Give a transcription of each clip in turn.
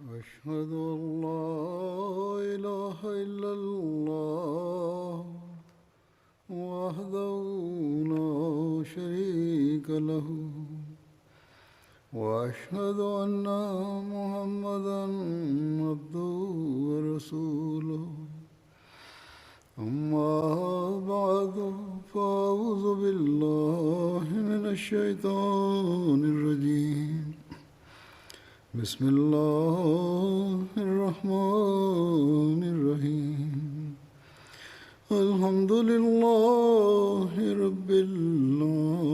أشهد أن لا إله إلا الله وحده لا شريك له وأشهد أن محمدا عبده ورسوله أما بعد فأعوذ بالله من الشيطان الرجيم بسم الله الرحمن الرحيم الحمد لله رب العالمين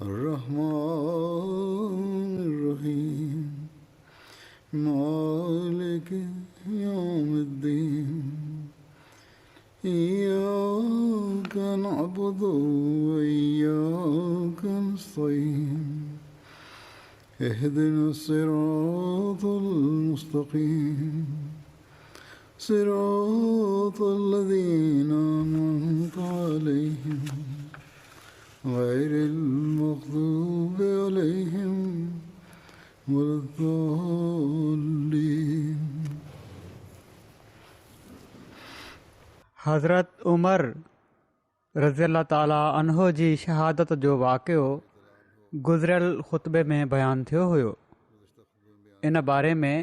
الرحمن الرحيم مالك يوم الدين إياك نعبد وإياك نستعين اهدنا الصراط المستقيم صراط الذين أنعمت عليهم غير المغضوب عليهم ولا الضالين. हज़रत उमर रज़ियल्लाहु ताला अन्हो जी शहादत जो वाक़ियो गुज़िरियल ख़ुतबे में बयानु थियो हुयो. इन बारे में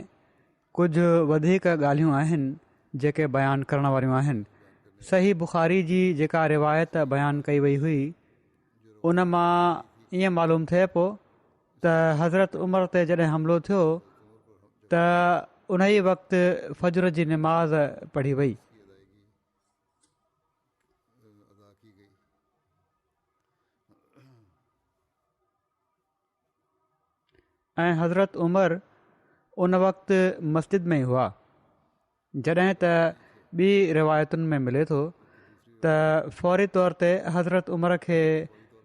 कुझु वधीक ॻाल्हियूं आहिनि जेके बयानु करण वारियूं आहिनि. सही बुख़ारी जी जेका रिवायत बयानु कई वई हुई उन मां ईअं मालूम थिए पियो त हज़रत उमर ते जॾहिं हमिलो थियो त उन ई वक़्तु फ़जर जी निमाज़ पढ़ी वई. ऐं हज़रत उमर उन वक़्तु मस्जिद में ई हुआ. जॾहिं त ॿी रिवायतुनि में मिले थो त फ़ौरी तौर ते हज़रत उमर खे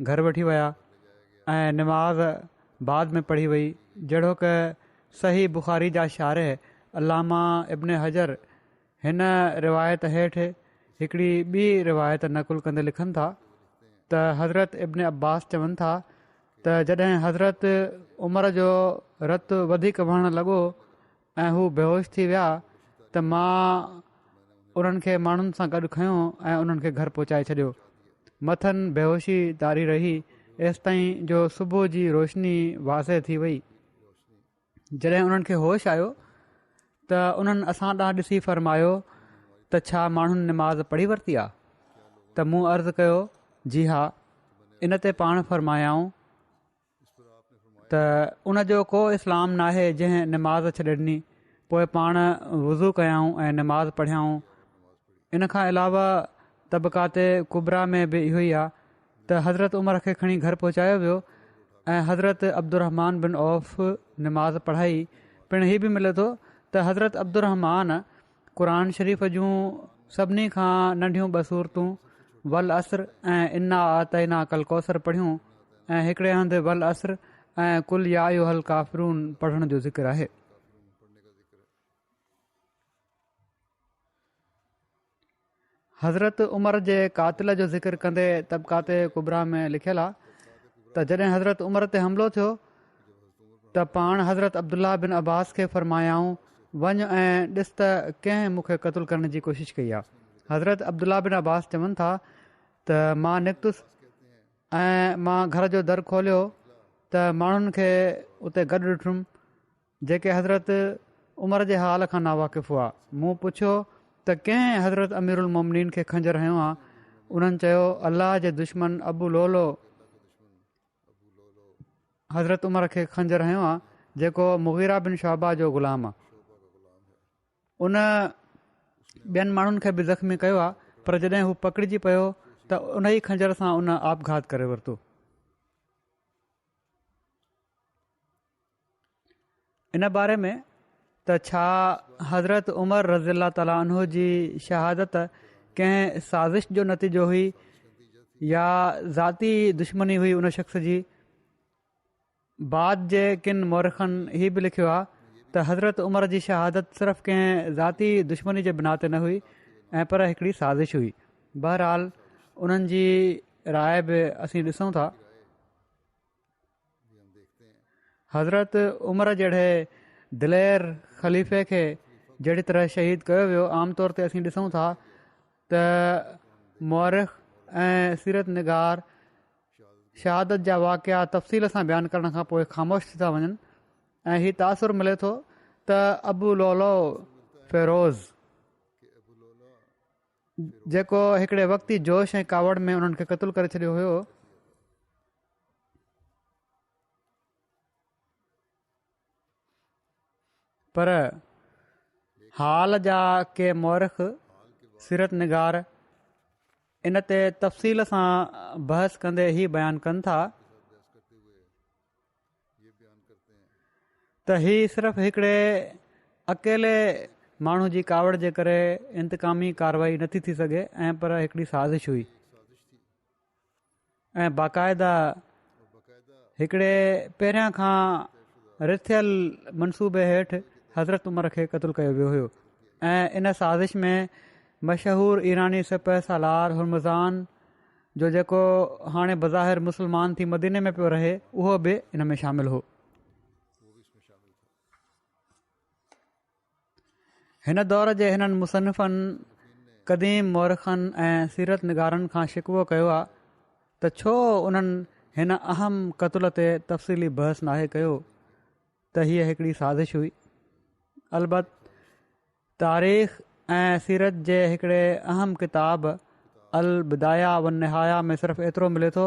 घर वठी विया ऐं निमाज़ बाद में पढ़ी वई. जहिड़ो कि सही बुख़ारी जा शारिह अल्लामा इब्न हजर हिन रिवायत हेठि हिकिड़ी ॿी रिवायत नक़ुल कंदे लिखनि था त हज़रत इब्न अब्बास चवनि था त जॾहिं हज़रत उमर जो रतु वधीक वहणु लॻो ऐं हू बेहोश थी विया त मां उन्हनि खे माण्हुनि सां गॾु खयों ऐं उन्हनि खे घर पहुचाए छॾियो. मथनि बेहोशी तारी रही एसि ताईं जो सुबुह जी रोशनी वाज़े थी वई. जॾहिं उन्हनि खे होश आयो त उन्हनि असां ॾांहुं ॾिसी फ़रमायो त छा माण्हुनि निमाज़ पढ़ी वरिती आहे. त मूं अर्ज़ु कयो जी हा. इन ते पाण फ़रमायाऊं त उन जो को इस्लाम नाहे जंहिं निमाज़ छॾे ॾिनी. पोइ पाण वुज़ू कयाऊं ऐं निमाज़ पढ़ियाऊं. इन खां अलावा तबक़ाते कुबरा में बि इहो ई आहे त हज़रत उमर खे खणी घर पहुचायो वियो ऐं हज़रत अब्दुर्रहमान बिन औफ़ निमाज़ पढ़ाई. पिणु हीउ बि मिले थो त हज़रत अब्दुर्रहमान क़ुर शरीफ़ जूं सभिनी खां नंढियूं ॿ सूरतूं वल असर ऐं इन्ना आतैना कल कौसर पढ़ियूं ऐं हिकिड़े हंधि वल असर ऐं कुल या अय्युहल काफ़िरून पढ़ण जो ज़िक्र आहे. हज़रत उमर जे क़ातिल जो ज़िक्र कंदे तबक़ाते कुबरा में लिखियलु आहे त जॾहिं हज़रत उमर ते हमिलो थियो त पाण हज़रत अब्दुल्ला बिन अब्बास खे फ़रमायाऊं वञ ऐं ॾिस त कंहिं मूंखे क़तलु करण जी कोशिशि कई आहे. हज़रत अब्दुल्ला बिन अब्बास चवनि था त मां निकितुसि ऐं मां घर जो दरु खोलियो त माण्हुनि खे उते गॾु ॾिठुमि जेके हज़रत उमर जे हाल खां नावाक़िफ़ हुआ. मूं पुछियो त कंहिं हज़रत अमीरुल मोमिनीन खे खंजर हयो आहे. उन्हनि चयो अल्लाह जे दुश्मन अबू लोलो हज़रत उमर खे खंजर हयो आहे जेको मुग़ीरा बिन शोबा जो ग़ुलाम आहे. उन ॿियनि माण्हुनि खे बि ज़ख़्मी कयो आहे पर जॾहिं हू पकड़िजी पियो त उन ई खंजर सां उन आपघात करे वरितो. इन बारे में त छा हज़रत उमर रज़ियल्लाहु ताला अन्हो जी शहादत कंहिं साज़िश जो नतीजो हुई या ज़ाती दुश्मनी हुई उन शख़्स जी. बाद जे किन मौरखनि हीउ बि लिखियो आहे त हज़रत उमर जी शहादत सिर्फ़ु कंहिं ज़ाती दुश्मनी जे बिना ते न हुई ऐं पर हिकिड़ी साज़िश हुई. बहरहाल उन्हनि जी राय बि असीं ॾिसूं था हज़रत उमर जहिड़े दिलेर ख़लीफ़े खे जहिड़ी तरह शहीद कयो वियो आम तौर ते असीं ॾिसूं था त मुअरिख़ ऐं सीरत निगार शहादत जा वाक़िया तफ़सील सां बयानु करण खां पोइ ख़ामोश थी था वञनि ऐं हीउ तासुर मिले थो त अबू लोलो फ़िरोज़ जेको हिकिड़े वक़्ती जोश ऐं कावड़ में उन्हनि खे क़तलु करे छॾियो हुयो पर हाल जा के मुअरिख़ सीरत निगार इन ते तफ़सील सां बहस कंदे ई बयानु कनि था त हीउ सिर्फ़ु हिकिड़े अकेले माण्हू जी कावड़ जे करे इंतकामी कारवाई नथी थी सघे ऐं पर हिकिड़ी साज़िश हुई ऐं बाक़ाइदा हिकिड़े पहिरियां खां रिथियल मनसूबे हेठि हज़रत उमर खे क़तलु कयो वियो हुयो ऐं इन साज़िश में मशहूरु ईरानी सिपह सालार हुरमज़ान जो जेको हाणे बज़ाहिर मुस्लमान थी मदीने में पियो रहे उहो बि इन में शामिल हो। हिन दौर जे हिननि मुसनिफ़नि क़दीम मुअरिख़नि ऐं सीरत निगारनि खां शिकवो कयो आहे त छो उन्हनि हिन अहम क़तल ते तफ़सीली बहस नाहे कयो त हीअ हिकिड़ी साज़िश हुई। अलबत तारीख़ ऐं सीरत जे हिकिड़े अहम किताब अल बिदाया व निहाया में सिर्फ़ु एतिरो मिले थो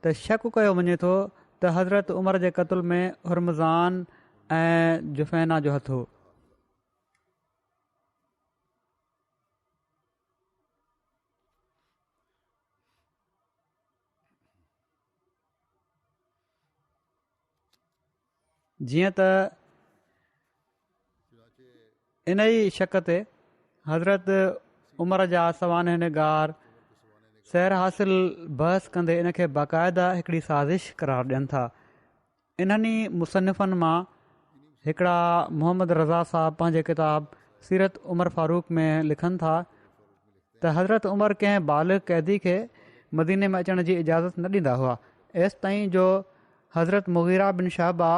त शक कयो वञे थो त हज़रत उमर जे क़तल में हुरमज़ान ऐं जुफ़ैना जो हथु हो। जीअं त इन ई शक ते हज़रत उमर जा सवान निगार सैर हासिल बहस कंदे इन खे बाक़ाइदा हिकिड़ी साज़िश करार ॾियनि था। इन्हनि मुसनिफ़नि मां हिकिड़ा मोहम्मद रज़ा साहब पंहिंजे किताब सीरत उमर फारूक में लिखनि था त हज़रत उमर कंहिं बालिग़ क़ैदी खे मदीने में अचण जी इजाज़त न ॾींदा हुआ एसि ताईं जो हज़रत मुग़ीरा बिन शहबा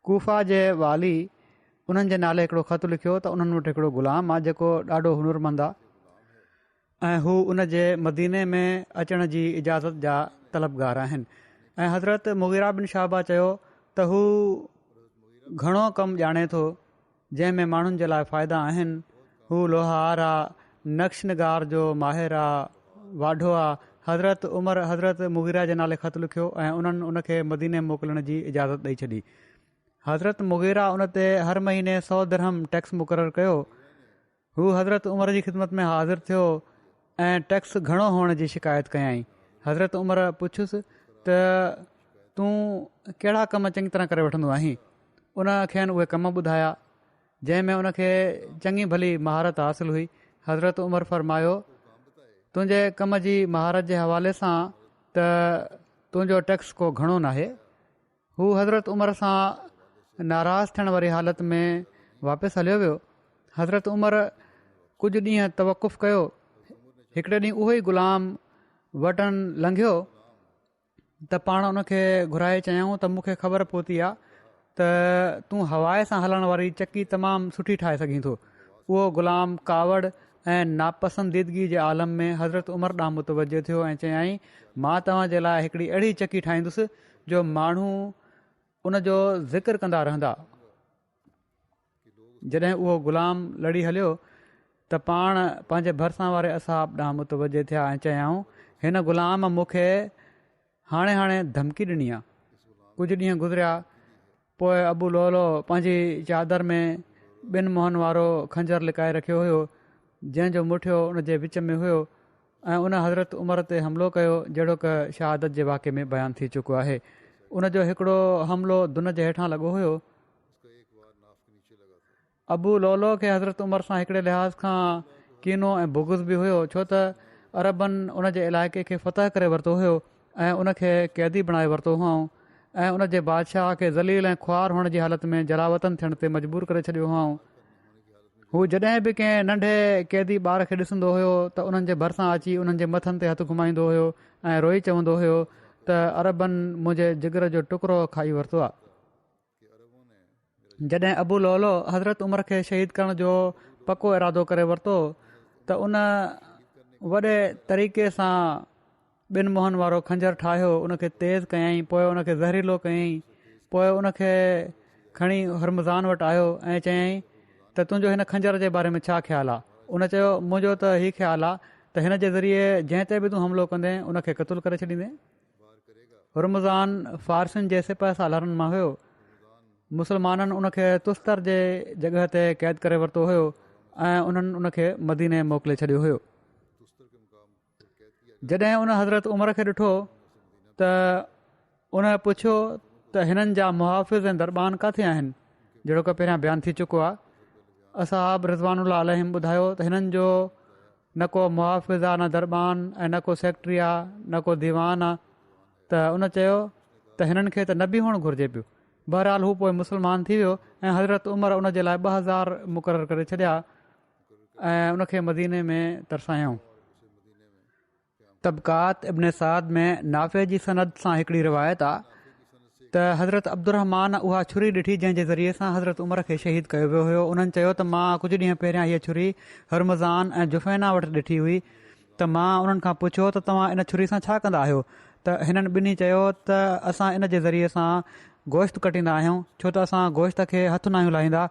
कूफ़ा जे वाली उन्हनि जे नाले हिकिड़ो ख़तु लिखियो त उन्हनि वटि हिकिड़ो ग़ुलाम आहे जेको ॾाढो हुनुरमंद आहे ऐं हू उन जे मदीने में अचण जी इजाज़त जा तलबगार आहिनि ऐं हज़रत मुग़ीरा बिन शहबा चयो त हू घणो कमु ॼाणे थो जंहिं में माण्हुनि जे लाइ फ़ाइदा आहिनि। हू लोहार आहे, नक्श निगार जो माहिर आहे, वाढो आहे। हज़रत उमर हज़रत मुग़ीरा जे नाले ख़तु लिखियो ऐं उन्हनि उन खे मदीने मोकिलण जी इजाज़त ॾेई छॾी। हज़रत मुग़ीरा उन ते हर महीने 100 दिरहम टैक्स मुक़ररु कयो। हू हज़रत उमर जी ख़िदमत में हाज़िर थियो ऐं टैक्स घणो हुअण जी शिकायत कयई। हज़रत उमर पुछियुसि त तूं कहिड़ा कम चङी तरह करे वठंदो आहीं। उन खेनि उहे कम ॿुधाया जंहिं में उन खे चङी भली महारत हासिलु हुई। हज़रत उमर फ़रमायो तुंहिंजे कम जी महारत जे हवाले सां त तुंहिंजो टैक्स को घणो नाहे। हू हज़रत उमर सां नाराज़ थियण वारी हालत में वापसि हलियो वियो। हज़रत उमर कुझु ॾींहं तवक़ुफ़ कयो। हिकिड़े ॾींहुं उहो ई ग़ुलाम वटनि लंघियो त पाण उन खे घुराए चयऊं त मूंखे ख़बर पहुती आहे त तूं हवाए सां हलण वारी चकी तमामु सुठी ठाहे सघीं थो। उहो ग़ुलाम कावड़ ऐं नापसंदीदगी जे आलम में हज़रत उमर ॾांहुं मुतवजो थियो ऐं चयाईं मां तव्हां जे लाइ हिकिड़ी अहिड़ी चकी ठाहींदुसि जो माण्हू उन जो ज़िक्र कंदा रहंदा। जॾहिं उहो ग़ुलाम लड़ी हलियो त पाण पंहिंजे भरिसां वारे असाब ॾांहुं मुतवजो थिया ऐं चयाऊं हिन ग़ुलाम मूंखे हाणे धमकी ॾिनी आहे। कुझु ॾींहं गुज़रिया पोइ अबू लोलो पंहिंजी चादर में 2 मुहनि वारो खंजर लिकाए रखियो हुयो जंहिंजो मुठियो उन जे विच में हुयो ऐं उन हज़रत उमर ते हमिलो कयो जहिड़ो की शहादत जे वाक़े में बयानु थी चुको आहे। उन जो हिकिड़ो हमिलो दुन जे हेठां लॻो हुयो। अबू लोलो खे हज़रत उमर सां हिकिड़े लिहाज़ खां कीनो ऐं बुग़्ज़ बि हुयो छो त अरबनि उन जे इलाइक़े खे फ़तह करे वरितो हुयो ऐं उन खे क़ैदी बणाए वरितो हुओ ऐं उन जे बादशाह खे ज़लील ऐं ख़्वार हुअण जी हालत में जलावतन थियण ते मजबूर करे छॾियो हुओ। हू जॾहिं बि कंहिं नंढे क़ैदी ॿार खे ॾिसंदो हुयो त उन्हनि जे भरिसां अची उन्हनि जे मथनि ते हथु घुमाईंदो हुयो ऐं रोई चवंदो हुयो त अरबनि मुंहिंजे जिगर जो टुकड़ो खाई वरितो आहे। जॾहिं अबू लोलो हज़रत उमर खे शहीद करण जो पको इरादो करे वरितो त उन वॾे तरीक़े सां ॿिनि मुहनि वारो खंजर ठाहियो, उनखे तेज़ कयईं, पोइ उनखे ज़हरीलो कयईं, पोइ उनखे खणी हरमज़ान वटि आयो ऐं चयईं त तुंहिंजो हिन खंजर जे बारे में छा ख़्यालु आहे। उन चयो मुंहिंजो त हीउ ख़्यालु आहे त हिन जे ज़रिए जंहिं ते बि तूं हमिलो कंदे उनखे क़तलु करे छॾींदे। हरमज़ान फ़ारसियुनि जे सिपह सालारनि मां हुयो। मुस्लमाननि उनखे तुस्तर जे जॻह ते क़ैद करे वरितो हुयो ऐं उन्हनि उनखे मदीने मोकिले छॾियो हुयो। जॾहिं उन हज़रत उमर खे ॾिठो त उन पुछियो त हिननि जा मुहाफ़िज़ ऐं दरबान किथे आहिनि, जहिड़ो की पहिरियां बयानु थी चुको आहे। असहाब रिज़वानुल्लाह अलैहिम ॿुधायो त हिननि जो न को मुहाफ़िज़ आहे, न दरबान ऐं न को सेक्रेटरी आहे, न को दीवान आहे। त उन चयो त हिननि खे त न बि हुअणु घुरिजे पियो। बहरहाल हू पोइ मुस्लमान थी वियो ऐं हज़रत उमर उन जे लाइ 2000 मुक़ररु करे छॾिया ऐं उनखे मदीने में तरसायऊं। तबक़ात इब्न साद में नाफ़े जी सनद सां हिकिड़ी रिवायत आहे त हज़रत अब्दुर्रहमान उहा छुरी ॾिठी जंहिं जे ज़रिए सां हज़रत उमर खे शहीद कयो वियो हुयो। उन्हनि चयो त मां कुझु ॾींहं पहिरियां हीअ छुरी हरमज़ान ऐं जुफ़ैना वटि ॾिठी हुई त मां उन्हनि खां पुछियो त तव्हां इन छुरी सां छा कंदा आहियो। त हिननि ॿिन्ही चयो त असां इन जे ज़रिए सां गोश्त कटींदा आहियूं, छो त असां गोश्त खे हथु न आहियूं लाहींदा।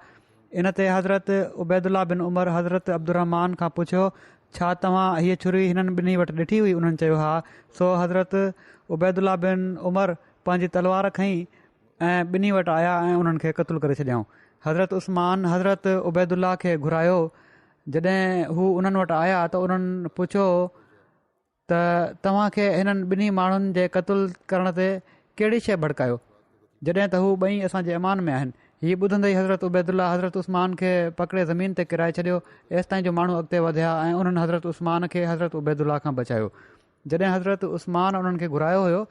इन ते हज़रत उबैदुल्ला बिन उमर हज़रत अब्दुर्रहमान खां पुछियो छा तव्हां हीअ छुरी हिननि ॿिन्ही वटि ॾिठी हुई। उन्हनि चयो हा। सो हज़रत उबैदुल्ला बिन उमर पंहिंजी तलवार खईं ऐं ॿिन्ही वटि आया ऐं उन्हनि खे क़तलु करे छॾियऊं। हज़रत उस्मान हज़रत उबैदुल्ला खे घुरायो। जॾहिं हू उन्हनि वटि आया त उन्हनि पुछियो त तव्हांखे हिननि ॿिन्ही माण्हुनि जे क़तलु करण ते कहिड़ी शइ भड़कायो, जॾहिं त हू ॿई असांजे अमान में आहिनि। हीअ ॿुधंदे ई हज़रत उबैदुल्ला हज़रत उस्मान खे पकिड़े ज़मीन ते किराए छॾियो। एसि ताईं जो माण्हू अॻिते वधिया ऐं उन्हनि हज़रत उस्मान खे हज़रत उबैदुल्ला खां बचायो। जॾहिं हज़रत उस्मान उन्हनि खे घुरायो हुयो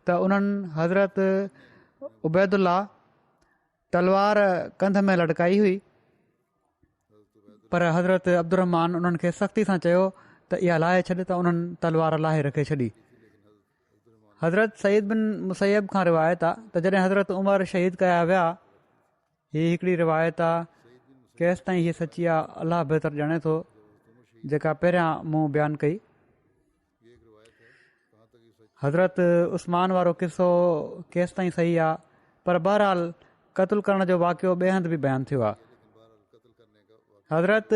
त उन्हनि हज़रत उबैदुल्ला तलवार कंध में लटकाई हुई, पर हज़रत अब्दुर्रहमान उन्हनि खे सख़्ती सां चयो त इहा लाहे छॾ, त उन्हनि तलवार लाहे रखे छॾी। हज़रत सईद बिन मुसैब खां रिवायत आहे त जॾहिं हज़रत उमर शहीद कया विया, हीअ हिकिड़ी रिवायत आहे, केसि ताईं हीअ सची आहे अलाह बहितर ॼाणे थो, जेका पहिरियां मूं बयानु कई। हज़रत उस्मान वारो किसो केसि ताईं सही आहे, पर बहरहाल क़तलु करण जो वाक़ियो ॿिए हंधि बि बयानु थियो आहे। हज़रत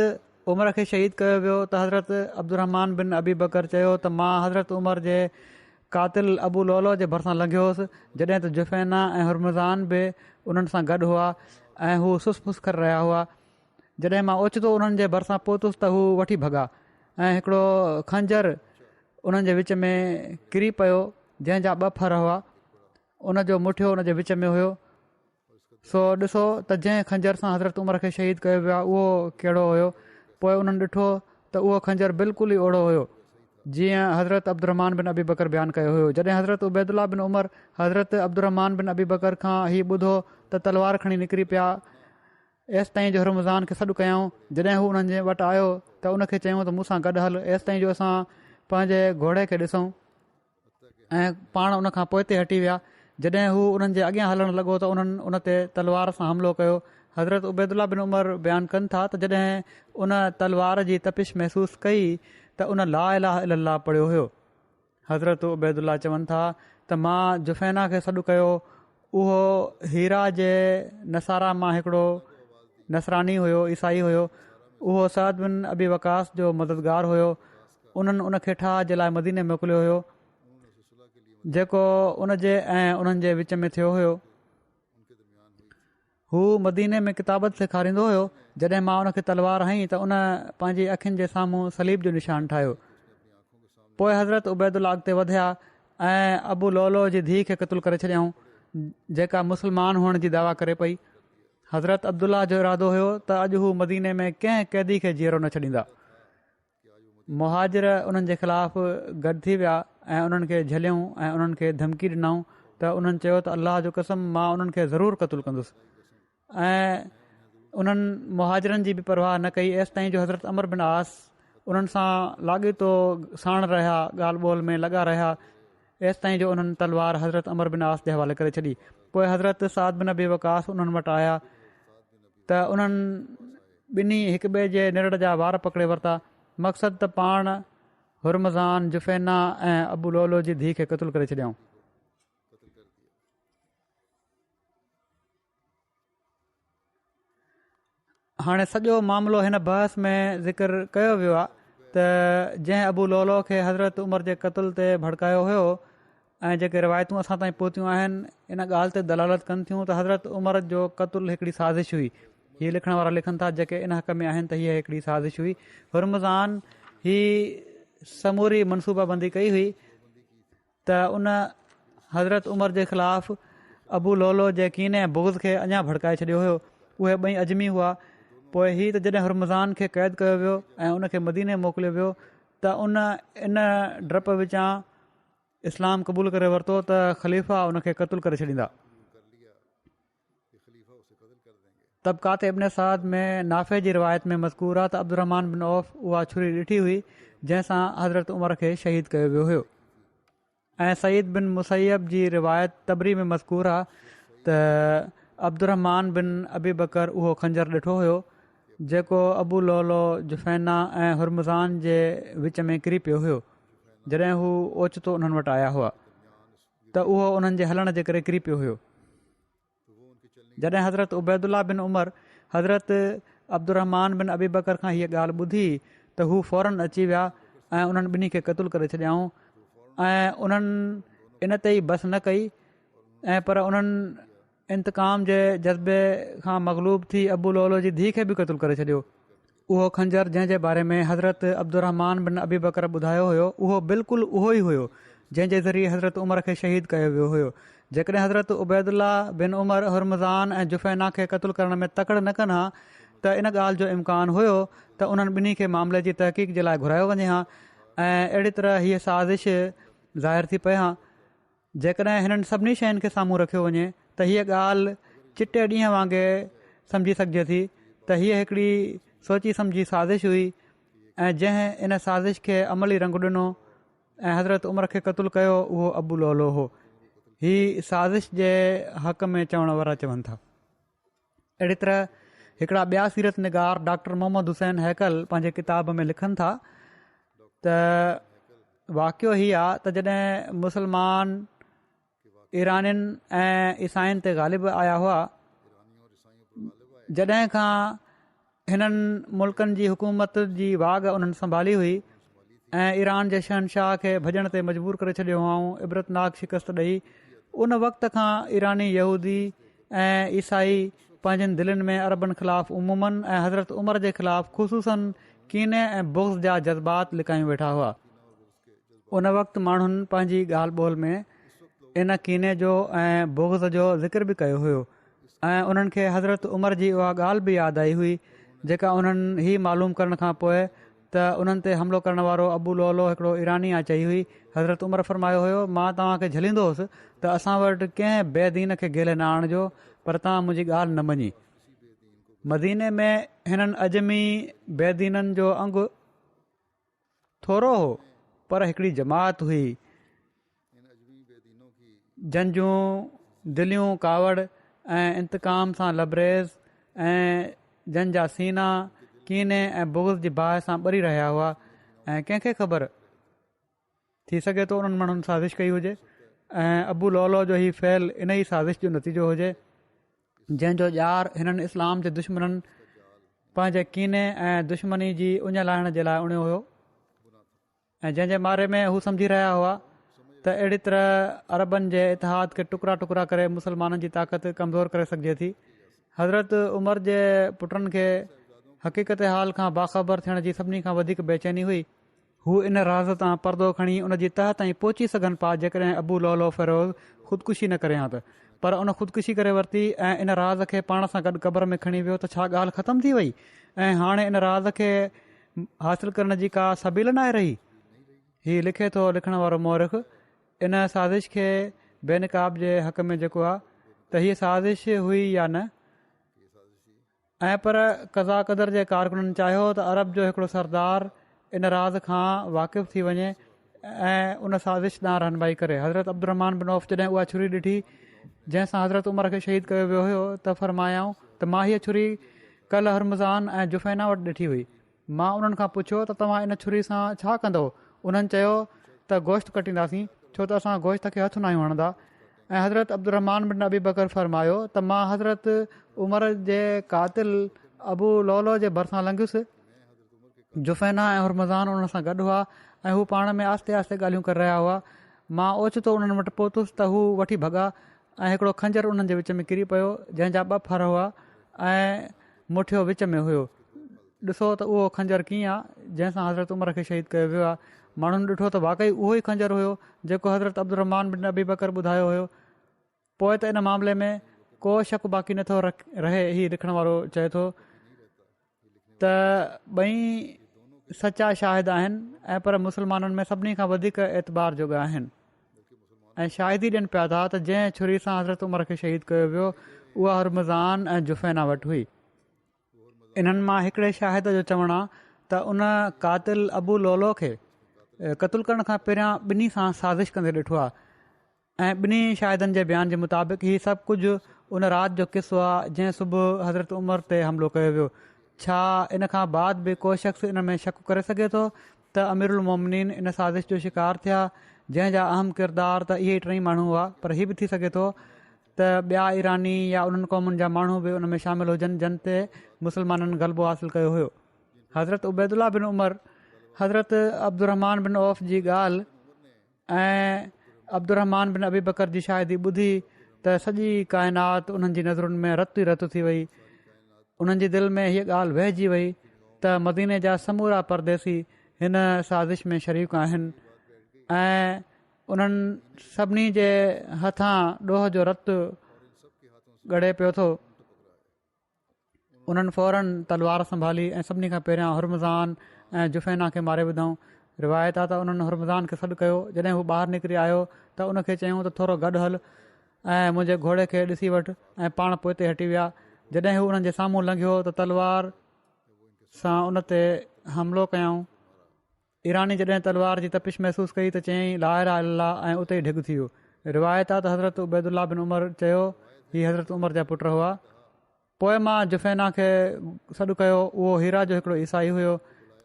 उमर खे शहीद कयो वियो त हज़रत अब्दुर्रहमान बिन अबी बकर चयो त मां हज़रत उमर जे कातिल अबू लोलो जे भरिसां लंघियो हुउसि, जॾहिं त जुफ़ैना ऐं हरमज़ान बि उन्हनि सां गॾु हुआ ऐं हू सुस करे रहिया हुआ। जॾहिं मां ओचितो उन्हनि जे भरिसां पहुतुसि त हू वठी भॻा ऐं हिकिड़ो खंजर उन्हनि जे विच में किरी पियो जंहिंजा 2 फर हुआ, उनजो मुठियो उन जे विच में हुयो। सो ॾिसो त जंहिं खंजर सां हज़रत उमर खे शहीद कयो वियो आहे उहो कहिड़ो हुयो। पोइ उन्हनि ॾिठो त उहो खंजर बिल्कुलु ई ओड़ो हुयो जीअं हज़रत अब्दुर्रहमान बिन अबी बकर बयानु कयो हुयो। जॾहिं हज़रत उबैदुल्ला बिन उमर हज़रत अब्दुर्रहमान बिन अबी बकर खां हीउ ॿुधो त तलवार खणी निकिरी पिया, एसि ताईं जो हरमज़ान खे सॾु कयऊं। जॾहिं हू उन्हनि जे वटि आयो त उनखे चयूं त मूंसां गॾु हल, एसि ताईं जो असां पंहिंजे घोड़े खे ॾिसूं, ऐं पाण उन खां पोइ ते हटी विया। जॾहिं हू उन्हनि जे अॻियां हलणु लॻो त उन्हनि उन ते तलवार सां हमिलो कयो। हज़रत उबैदुल्ला बिन उमर बयानु कनि था त जॾहिं उन तलवार जी तपिश महसूसु कई त उन ला इलाहा इल्लल्लाह पढ़ियो हुयो। हज़रत उबैदुल्ला चवनि था त मां जुफ़ैना खे सॾु कयो, उहो हीरा जे नसारा मां हिकिड़ो नसरानी हुयो, ईसाई हुयो। उहो सअद बिन अबी वकास जो मददगार हुयो। उन्हनि उन खे ठाह जे लाइ मदीने मोकिलियो हुयो, जेको उन जे ऐं उन्हनि जे विच में थियो हुयो। हू मदीने में किताबत सेखारींदो हुयो। जॾहिं मां उनखे तलवार हईं त उन पंहिंजी अखियुनि जे साम्हूं सलीब जो निशान ठाहियो। पोइ हज़रत उबैदुल्ला अॻिते वधिया ऐं अबू लोलो जी धीउ खे क़तलु करे छॾियऊं, जेका मुस्लमान हुअण जी दावा करे पई। हज़रत अब्दुल्ला जो इरादो हुयो त अॼु हू मदीने में कंहिं क़ैदी खे जीअरो न छॾींदा। मुहाजिर उन्हनि जे ख़िलाफ़ु गॾु थी विया ऐं उन्हनि खे झलियऊं ऐं उन्हनि खे धमकी ॾिनऊं त उन्हनि चयो त अलाह जो कसम मां उन्हनि खे ज़रूरु क़तलु कंदुसि। ऐं उन्हनि मुहाजिरनि जी बि परवाह न कई। एसि ताईं जो हज़रत अमर बिन आस उन्हनि सां लाॻीतो साण रहिया, ॻाल्हि ॿोल में लॻा रहिया एसि ताईं जो उन्हनि तलवार हज़रत अमर बिन आस जे हवाले करे छॾी। पोइ हज़रत साद बिन अबी वकास उन्हनि वटि आया त उन्हनि ॿिन्ही हिक ॿिए जे निरड़ जा वार पकिड़े वरिता। मक़सदु त पाण हुरमज़ान, जुफ़ैना ऐं अबू लोलो जी धीउ खे क़तलु करे छॾियऊं। हाणे सॼो मामिलो हिन बहस में ज़िक्र कयो वियो आहे त जंहिं अबू लोलो खे हज़रत उमर जे क़तल ते भड़कायो हुयो ऐं जेके रिवायतूं असां ताईं पहुतियूं आहिनि इन ॻाल्हि ते दलालत कनि थियूं त हज़रत उमर जो क़तलु हिकिड़ी साज़िश हुई। हीअ लिखण वारा लिखनि था जेके इन हक़ में आहिनि त हीअ हिकिड़ी साज़िश हुई। हुरमज़ान ही समूरी मनसूबाबंदी कई हुई त उन हज़रत उमर जे ख़िलाफ़ु अबू लोलो जे कीने ऐं बुग़्ज़ खे अञा भड़काए छॾियो हुयो। उहे ॿई अजमी हुआ। पोइ हीअ त जॾहिं हुरमज़ान खे क़ैद कयो वियो ऐं उनखे मदीने मोकिलियो वियो त इन डप विचां इस्लाम क़बूल करे वरितो त ख़लीफ़ा उनखे क़तलु करे छॾींदा। तबक़ात इब्न साद में नाफ़े जी रिवायत में मज़कूर आहे त अब्दुर्रहमान बिन औफ़ उहा छुरी ॾिठी हुई जंहिंसां हज़रत उमर खे शहीद कयो वियो हुयो। ऐं सईद बिन मुसैब जी रिवायत तबरी में मज़कूर आहे त अब्दुर्रहमान बिन अबी बकर उहो खंजर ॾिठो हुयो जेको अबू लोलो, जुफ़ैना ऐं हुरमज़ान जे विच में किरी पियो हुयो। जॾहिं हू ओचितो उन्हनि वटि आया हुआ त उहो उन्हनि जे हलण जे करे किरी पियो हुयो। जॾहिं हज़रत उबैदुल्ला बिन उमर हज़रत अब्दुर्रहमान बिन अबी बकर खां हीअ ॻाल्हि ॿुधी त हू फ़ौरन अची विया ऐं उन्हनि ॿिन्ही खे क़तलु करे छॾियाऊं। ऐं उन्हनि इन ते ई बस न कई ऐं पर उन्हनि इंतकाम जे जज़्बे खां मग़लूब थी अबू लोलो जी धीउ खे बि क़तलु करे छॾियो। उहो खंजर जंहिंजे बारे में हज़रत अब्दुर्रहमान बिन अबी बकर ॿुधायो हुयो उहो बिल्कुलु उहो ई हुयो जंहिंजे ज़रिए हज़रत उमर खे शहीद कयो वियो हुयो। जेकॾहिं हज़रत उबैदुल्ला बिन उमर हुरमज़ान ऐं जुफ़ैना खे क़तलु करण में तकड़ि न कनि हा त इन ॻाल्हि जो इम्कानु हुयो त उन्हनि ॿिन्ही खे मामले जी तहक़ीक़ जे लाइ घुरायो वञे हा ऐं अहिड़ी तरह हीअ साज़िश ज़ाहिर थी पए हा। जेकॾहिं हिननि सभिनी शयुनि खे साम्हूं रखियो वञे त हीअ ॻाल्हि चिटे ॾींहं वांगुरु सम्झी सघिजे थी त हीअ हिकिड़ी सोची सम्झी साज़िश हुई ऐं जंहिं इन साज़िश खे अमली रंग ॾिनो ऐं हज़रत उमर खे क़तलु कयो उहो अबू लोलो हो। हीअ साज़िश जे हक़ में चवण वारा चवनि था। अहिड़ी तरह हिकिड़ा ॿिया सीरत निगार डॉक्टर मोहम्मद हुसैन हैकल पंहिंजे किताब में लिखनि था त वाक़ियो हीअ आहे त जॾहिं मुस्लमान ईरानियुनि ऐं ईसाइनि ते ग़ालिब आया हुआ जॾहिं खां हिननि मुल्कनि जी हुकूमत जी वाघ उन्हनि संभाली हुई ऐं ईरान जे शहनशाह खे भॼण ते मजबूर करे छॾियो हुआऊं इबरतनाक शिकस्त ॾेई। उन वक़्त खां ईरानी यहूदी ऐं ईसाई पंहिंजनि दिलनि में अरबनि ख़िलाफ़ु उमूमन ऐं हज़रत उमर जे ख़िलाफ़ु ख़ुसूसन कीने ऐं बुग़्ज़ जा जज़्बात लिकायूं वेठा हुआ। उन वक़्तु माण्हुनि पंहिंजी ॻाल्हि ॿोल में इन कीने जो ऐं बुग़्ज़ जो ज़िक्र बि कयो हुयो ऐं उन्हनि खे हज़रत उमर जी उहा ॻाल्हि बि यादि आई हुई जेका उन्हनि ही मालूम करण खां पोइ त उन्हनि ते हमिलो करण वारो अबू लोलो हिकिड़ो ईरानी आहे चई हुई। हज़रत उमर फरमायो हुयो मां तव्हांखे झलींदो हुउसि त असां वटि कंहिं बेदीन खे गेले न आणिजो पर तव्हां मुंहिंजी ॻाल्हि न मञी। मदीने में हिननि अजमी बेदीननि जो अंगु थोरो हो पर हिकिड़ी जमात हुई। जंजूं दिलियूं कावड़ ऐं इंतकाम सां लबरेज़ ऐं जंहिंजा सीना कीने ऐं बुग़्ज़ जी बाहि सां ॿरी रहिया हुआ ऐं कंहिंखे ख़बर थी सघे थो उन्हनि माण्हुनि साज़िश कई हुजे ऐं अबू लोलो जो ही फ़ैल इन ई साज़िश जो नतीजो हुजे जंहिंजो ॼार हिननि इस्लाम जे दुश्मननि पंहिंजे कीने ऐं दुश्मनी जी उञ लाहिण जे लाइ उणियो हुयो ऐं जंहिंजे बारे में हू सम्झी रहिया हुआ त अहिड़ी तरह अरबनि जे इतिहाद खे टुकड़ा टुकड़ा करे मुस्लमाननि जी ताक़त कमज़ोर करे सघिजे थी। हज़रत उमर जे पुटनि खे हक़ीक़त हाल खां बाख़बर थियण जी सभिनी खां वधीक बेचैनी हुई। हू इन राज़ तां परदो खणी उन जी तह ताईं पहुची सघनि पिया जेकॾहिं अबू लोलो फ़िरोज़ ख़ुदकुशी न करे हा त पर उन ख़ुदकुशी करे वरिती ऐं इन राज़ खे पाण सां गॾु क़बर में खणी वियो त छा ॻाल्हि ख़तमु थी वई ऐं हाणे इन राज़ खे हासिलु करण जी का सबील न आहे रही। हीअ लिखे थो लिखण वारो मोरिख इन साज़िश खे बेनकाब जे हक़ में जेको आहे त हीअ साज़िश हुई या न ऐं पर क़ज़ा क़दर जे कारकुननि चाहियो त अरब जो हिकिड़ो सरदार इन राज़ खां वाक़िफ़ु थी वञे ऐं उन साज़िश ॾांहुं रहनमाई करे। हज़रत अब्दुरहमान बिन औफ़ जॾहिं उहा छुरी ॾिठी जंहिंसां हज़रत उमर खे शहीद कयो वियो हुयो त फ़रमायाऊं त मां हीअ छुरी कल्ह हरमज़ान ऐं जुफ़ैना वटि ॾिठी हुई। मां उन्हनि खां पुछियो त तव्हां इन छुरी सां छा कंदो? उन्हनि चयो त गोश्त कटींदासीं, छो त असां गोश्त खे हथु न आहियूं हणंदा। ऐं हज़रत अब्दुरहमान बिन अबी बकर फ़रमायो त मां हज़रत उमर जे क़ातिल अबू लोलो जे भरिसां लंघियुसि। जुफ़ैना ऐं हरमज़ान उन्हनि सां गॾु हुआ ऐं हू पाण में आहिस्ते आहिस्ते ॻाल्हियूं करे रहिया हुआ। मां ओचितो उन्हनि वटि पहुतुसि त हू वठी भॻा ऐं हिकिड़ो खंजर उन्हनि जे विच में किरी पियो जंहिंजा 2 फर हुआ ऐं मुठियो विच में हुयो। ॾिसो त उहो खंजर कीअं आहे जंहिंसां हज़रत उमर खे शहीद कयो वियो आहे। माण्हुनि ॾिठो त वाक़ई उहो ई खंजर हुयो जेको हज़रत अब्दुरहमान बिन अबी बकर ॿुधायो हुयो। पोइ त इन मामले में को शक बाक़ी नथो रहे। हीउ लिखण वारो चए थो त ॿई सचा शाहिद आहिनि ऐं पर मुस्लमाननि में सभिनी खां वधीक एतबार जोॻा आहिनि ऐं शाहिदी ॾियनि पिया था त जंहिं छुरी सां हज़रत उमर खे शहीद कयो वियो उहा हरमज़ान ऐं जुफ़ैना वटि हुई। इन्हनि मां हिकिड़े शाहिद जो चवणु आहे त उन क़ातिल अबू लोलो खे क़तलु करण खां पहिरियां ॿिन्ही सां साज़िश कंदे ॾिठो आहे ऐं ॿिन्ही शाहिदनि जे बयान जे मुताबिक़ हीउ सभु कुझु उन राति जो किसो आहे जंहिं सुबुह हज़रत उमर ते हमिलो कयो वियो। छा इन खां बाद बि को शख़्स इन में शक करे सघे थो त अमीरुल मोमिनीन इन साज़िश जो शिकार थिया जंहिंजा अहम किरदार त इहे ई 3 माण्हू हुआ। पर हीअ बि थी सघे थो त ॿिया ईरानी या उन्हनि क़ौमुनि जा माण्हू बि उन में शामिल हुजनि जिन ते मुस्लमाननि ग़लबो हासिलु कयो हुयो। हज़रत उबैदुल्ला बिन उमर हज़रत अब्दुरहमान बिन औफ़ जी ॻाल्हि ऐं अब्दुरहमान बिन अबी बकर जी शाहिदी ॿुधी त सॼी काइनात उन्हनि जी नज़रुनि में रतु ई रतु थी वई। उन्हनि जी दिलि में हीअ ॻाल्हि वहिजी वई त मदीने जा समूरा परदेसी हिन साज़िश में शरीक आहिनि ऐं उन्हनि सभिनी जे हथां ॾोह जो रतु ॻड़े पियो थो। उन्हनि फ़ौरन तलवार संभाली ऐं सभिनी खां पहिरियां हरमज़ान ऐं जुफ़ैना खे मारे विधऊं। रिवायत आहे त उन्हनि हरमज़ान खे सॾु कयो। जॾहिं हू ॿाहिरि निकिरी आयो त उनखे चयूं त थोरो गॾु हल ऐं मुंहिंजे घोड़े खे ॾिसी वठि ऐं पाण पोइ ते हटी विया। जॾहिं हू उन्हनि जे साम्हूं लंघियो त तलवार सां उन ते हमिलो कयऊं। ईरानी जॾहिं तलवार जी तपिश महसूसु कई त चयईं ला इलाहा इल्लल्लाह ऐं उते ई ढिग थी वियो। रिवायत आहे त हज़रत उबैदुल्ला बिन उमर चयो हीअ हज़रत उमर जा पुट हुआ। पोइ मां जुफ़ैना खे सॾु कयो। उहो हीरा जो हिकिड़ो ईसाई हुयो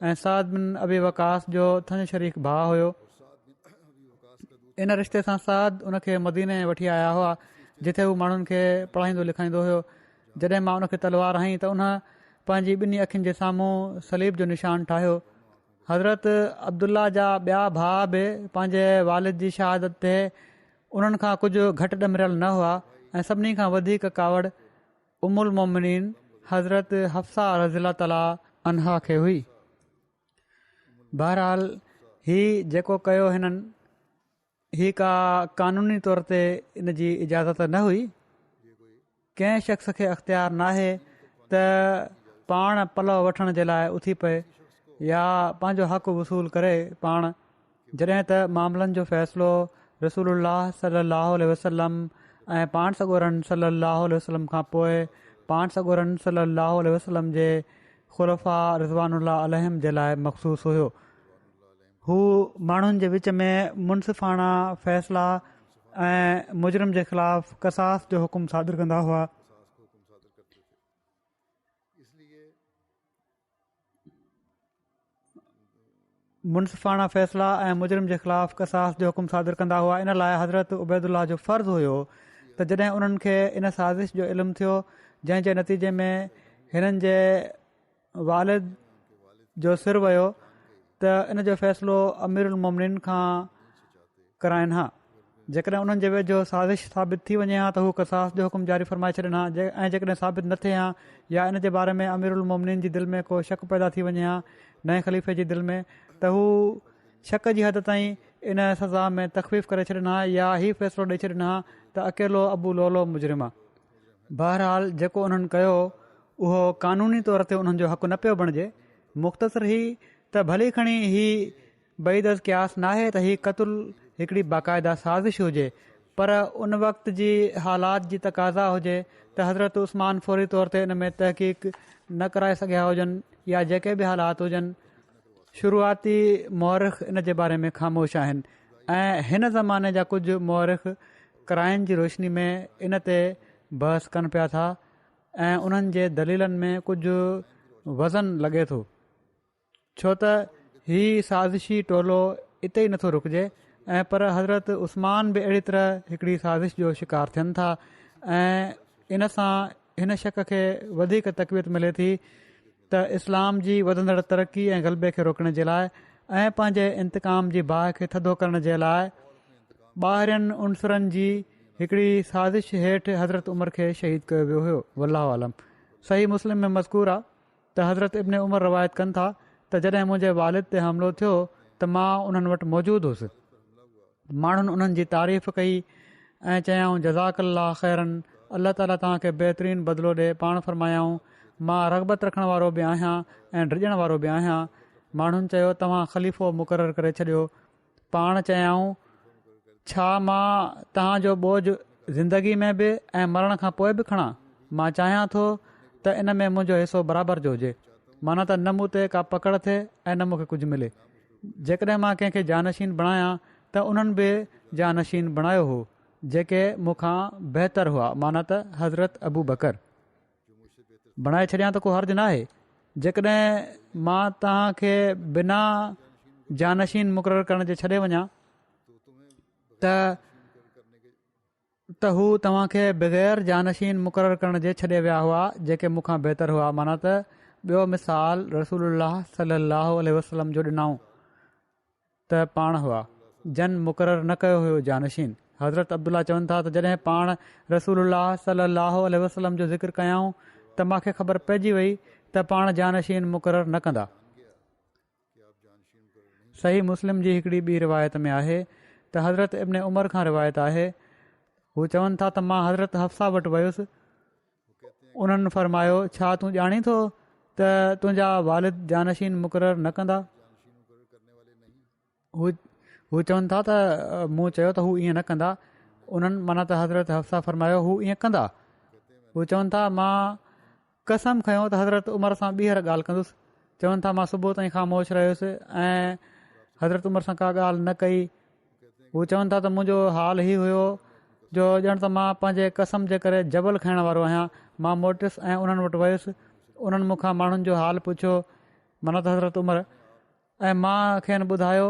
ऐं साद बिन अबी वकास जो थन शरीक भाउ हुयो। इन रिश्ते सां साद उनखे मदीने वठी आया हुआ जिथे हू माण्हुनि खे पढ़ाईंदो लिखाईंदो हुयो। जॾहिं मां उनखे तलवार हईं त उन पंहिंजी 2 अखियुनि जे साम्हूं सलीब जो निशान ठाहियो। हज़रत अब्दुल्ला जा ॿिया भाउ बि पंहिंजे वालिद जी शहादत ते उन्हनि खां कुझु घटि ॾमिरियल न हुआ ऐं सभिनी खां वधीक कावड़ उमुल मोमिनीन हज़रत हफ्सा रज़िला ताला अनहा खे हुई। बहरहाल हीउ जेको कयो हिननि हीअ का क़ानूनी तौर ते इन जी इजाज़त न हुई। कंहिं शख़्स खे अख़्तियार नाहे त पाण पलव वठण जे लाइ उथी पए या पंहिंजो हक़ वसूल करे पाण, जॾहिं त मामलनि जो फ़ैसिलो रसूलुल्लाह सल्लल्लाहु अलैहि वसल्लम ऐं पाण सॻोरनि सल्लल्लाहु अलैहि वसल्लम खां पोइ पाण सॻोरनि सल्लल्लाहु अलैहि वसल्लम जे ख़ुलफ़ा रिज़वानुल्लाह अलैहिम जे लाइ मख़सूस हुयो। हू माण्हुनि जे विच में मुनसिफ़ाणा फ़ैसिला ऐं मुजरिम जे ख़िलाफ़ क़सास जो हुकुम सादिर कंदा हुआ। मुनसिफ़ाणा फ़ैसिला ऐं मुजरिम जे ख़िलाफ़ क़सास जो हुकुम सादिर कंदा हुआ। इन लाइ हज़रत उबैदुल्ला जो फ़र्ज़ु हुयो त जॾहिं उन्हनि खे इन साज़िश जो इल्मु थियो जंहिं जे नतीजे में हिननि जे वालिद जो सिर वियो त इन जो फ़ैसिलो अमीरुल मोमिनीन खां कराइनि हा। जेकॾहिं उन्हनि जे वेझो साज़िश साबित थी वञे हा त हू क़सास जो हुकुम जारी फ़रमाए छॾनि हा ऐं जेकॾहिं साबित न थिए हा या इन जे बारे में अमीरुल मोमिनीन जी दिलि में को शक पैदा थी वञे हा नए ख़लीफ़े जी दिलि में त हू शक जी हद ताईं इन सज़ा में तख़फ़ीफ़ करे छॾनि हा या हीउ फ़ैसिलो ॾेई छॾनि हा त अकेलो अबू लोलो मुजरिम आहे। बहरहाल जेको उन्हनि कयो उहो क़ानूनी तौर ते उन्हनि जो हक़ु न पियो बणिजे। मुख़्तसिर ही त भली खणी ही बईदस क़यास नाहे त हीउ क़तुल हिकिड़ी बाक़ाइदा साज़िश हुजे, पर उन वक़्त जी हालात जी तक़ाज़ा हुजे त हज़रत उस्मान फ़ौरी तौर ते इन में तहक़ीक़ न कराए सघिया हुजनि या जेके बि हालात हुजनि शुरूआती मौरख़ इन जे बारे में ख़ामोश आहिनि ऐं हिन ज़माने जा कुझु मौरख़ कराइनि जी रोशनी में इन ते बहस कनि पिया था ऐं उन्हनि जे दलीलनि में कुझु वज़न लॻे थो छो त हीउ साज़िशी टोलो इते ई नथो रुकिजे ऐं पर हज़रत उस्मान बि अहिड़ी तरह हिकिड़ी साज़िश जो शिकार थियनि था ऐं इन सां हिन शक खे वधीक तक़वीत मिले थी त इस्लाम जी वधंदड़ तरक़ी ऐं ग़लबे खे रोकण जे लाइ ऐं पंहिंजे इंतकाम जी बाहि खे थधो करण जे लाइ ॿाहिरियुनि उनसरनि जी हिकिड़ी साज़िश हेठि हज़रत उमर खे शहीद कयो वियो हुयो वल्लाहु आलम। सही मुस्लिम में मज़कूर आहे त हज़रत इब्न उमर रवायत कनि था त जॾहिं मुंहिंजे वालिद ते हमिलो थियो त मां उन्हनि वटि मौजूदु हुउसि। माण्हुनि उन्हनि जी तारीफ़ कई ऐं चयाऊं जज़ाकल्ला ख़ैरन, अल्लाह ताला तव्हांखे बहितरीनु बदिलो ॾे। पाण फरमायाऊं मां रग़बत रखण वारो बि आहियां ऐं डिॼण वारो बि आहियां। माण्हुनि चयो तव्हां ख़लीफ़ो मुक़ररु करे छॾियो। पाण चयाऊं छा मां तव्हांजो बोझ ज़िंदगी में बि ऐं मरण खां पोइ बि खणा? मां चाहियां थो त इन में मुंहिंजो हिसो बराबरि जो हुजे, माना त न मूं ते का पकड़ थिए ऐं न मूंखे कुझु मिले। जेकॾहिं मां कंहिंखे जानशीन बणायां त उन्हनि बि जानशीन बणायो हो जेके मूंखां बहितर हुआ, माना त हज़रत अबू बकर। बणाए छॾियां त को हर्ज़ु न आहे। जेकॾहिं मां तव्हांखे बिना जानशीन मुक़ररु करण जे छॾे वञा त हू तव्हांखे बग़ैर जानशीन मुक़ररु करण जे छॾे विया हुआ जेके मूंखां बहितर हुआ, माना त ॿियो मिसाल रसूलुल्लाह सल्लल्लाहु अलैहि वसल्लम जो ॾिनऊं त पाण हुआ जन मुक़ररु न कयो हुयो जानशीन। हज़रत अब्दुल्ला चवनि था त जॾहिं पाण रसूलुल्लाह सल्लल्लाहु अलैहि वसल्लम जो ज़िक्र कयाऊं त मूंखे ख़बर पइजी वई त पाण जानशीन मुक़ररु न कंदा। सही मुस्लिम जी हिकिड़ी ॿी रिवायत में आहे त हज़रत इब्न उमर खां रिवायत आहे, हू चवनि था त मां हज़रत हफ़्सा वटि वियुसि। उन्हनि फरमायो छा तूं ॼाणी थो त तुंहिंजा वालिद जानशीन मुक़ररु न कंदा? हू चवनि था त मूं चयो त हू ईअं न कंदा। उन्हनि माना त हज़रत हफ़्सा फरमायो हू ईअं कंदा। हू चवनि था मां कसम खयों त हज़रत उमर सां ॿीहर ॻाल्हि कंदुसि। चवनि था मां सुबुह ताईं ख़ामोश रहियुसि ऐं हज़रत उमर सां का ॻाल्हि न कई। हू चवनि था त मुंहिंजो हाल ई हुयो जो ॼण त मां पंहिंजे कसम जे करे जबल खाइण वारो आहियां। मां मोटियुसि ऐं उन्हनि वटि वियुसि। उन्हनि मूंखां माण्हुनि जो हाल पुछियो, माना त हज़रत उमर, ऐं मां खेनि ॿुधायो